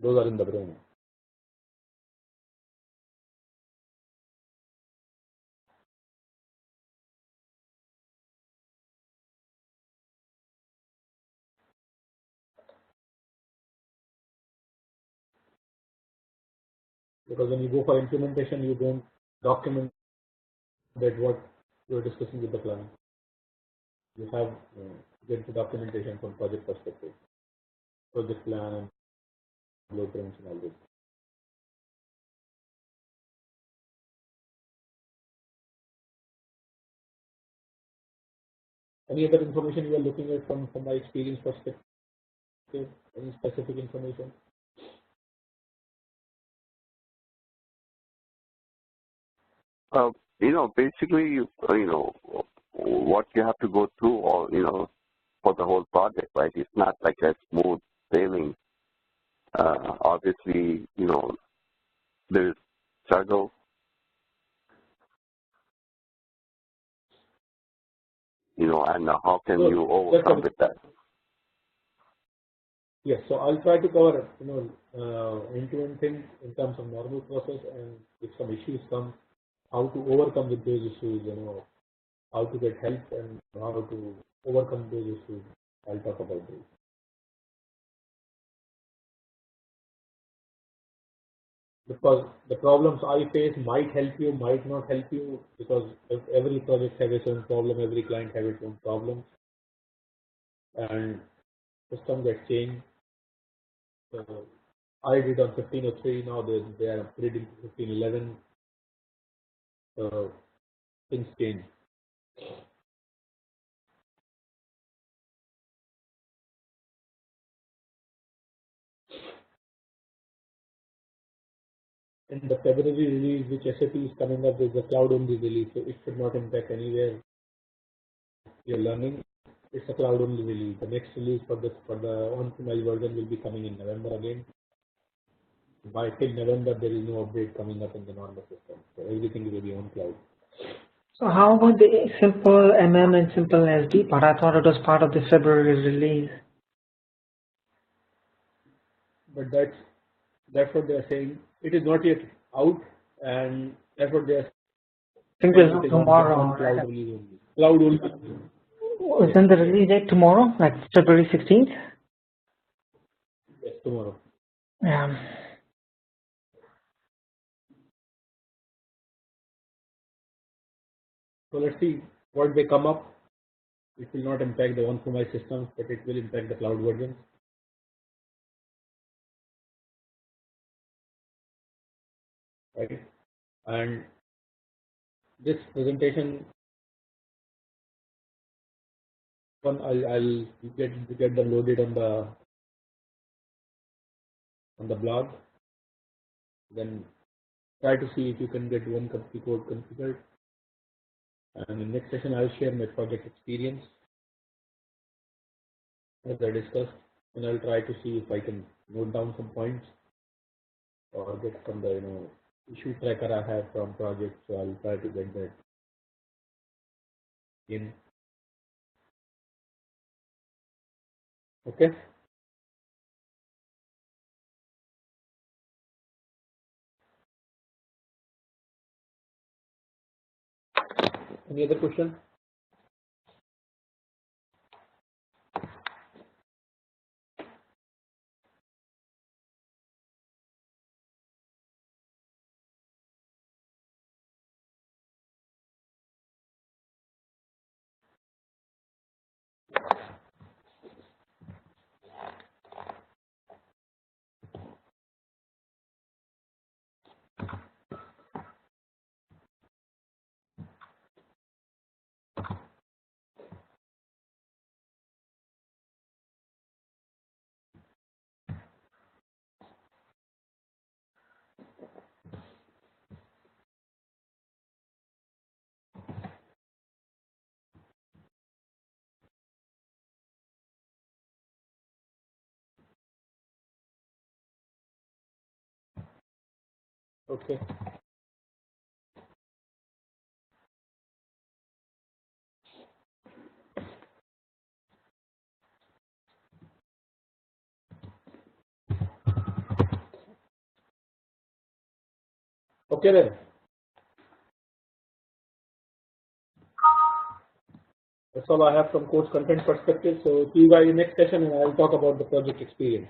are in the brain. Because when you go for implementation, you don't document that what you're discussing with the client. You have get the documentation from project perspective, project plan and blueprints and all this. Any other information you are looking at from my experience perspective? Any specific information? Basically, what you have to go through, or for the whole project, right? It's not like a smooth sailing. Obviously, there's struggle. And how can you overcome with that? Yes, so I'll try to cover end-to-end things in terms of normal process, and if some issues come, how to overcome with those issues, how to get help and how to overcome those issues. I'll talk about this. Because the problems I face might help you, might not help you, because every project has its own problem, every client has its own problem, and system gets changed. So I did on 1503, now they are upgrading to 1511. So things change. In the February release, which SAP is coming up, is the cloud-only release, so it should not impact anywhere you're learning. It's a cloud-only release. The next release for the on-premise version will be coming in November again. By till November, there is no update coming up in the normal system, so everything will be on cloud. So how about the simple MM and simple SD part? I thought it was part of the February release. But that's what they are saying. It is not yet out, and that's what they are I think it's tomorrow. Cloud only. Isn't the release date tomorrow, like February 16th? Yes, tomorrow. Yeah. So let's see what they come up. It will not impact the on-premise systems, but it will impact the cloud versions. Right? And this presentation, I'll get them loaded on the blog. Then try to see if you can get one copy code configured. And in the next session, I'll share my project experience as I discussed, and I'll try to see if I can note down some points or get from the issue tracker I have from project. So I'll try to get that in. Okay. Any other question? Okay. Okay then. That's all I have from course content perspective. So see you guys in the next session, and I'll talk about the project experience.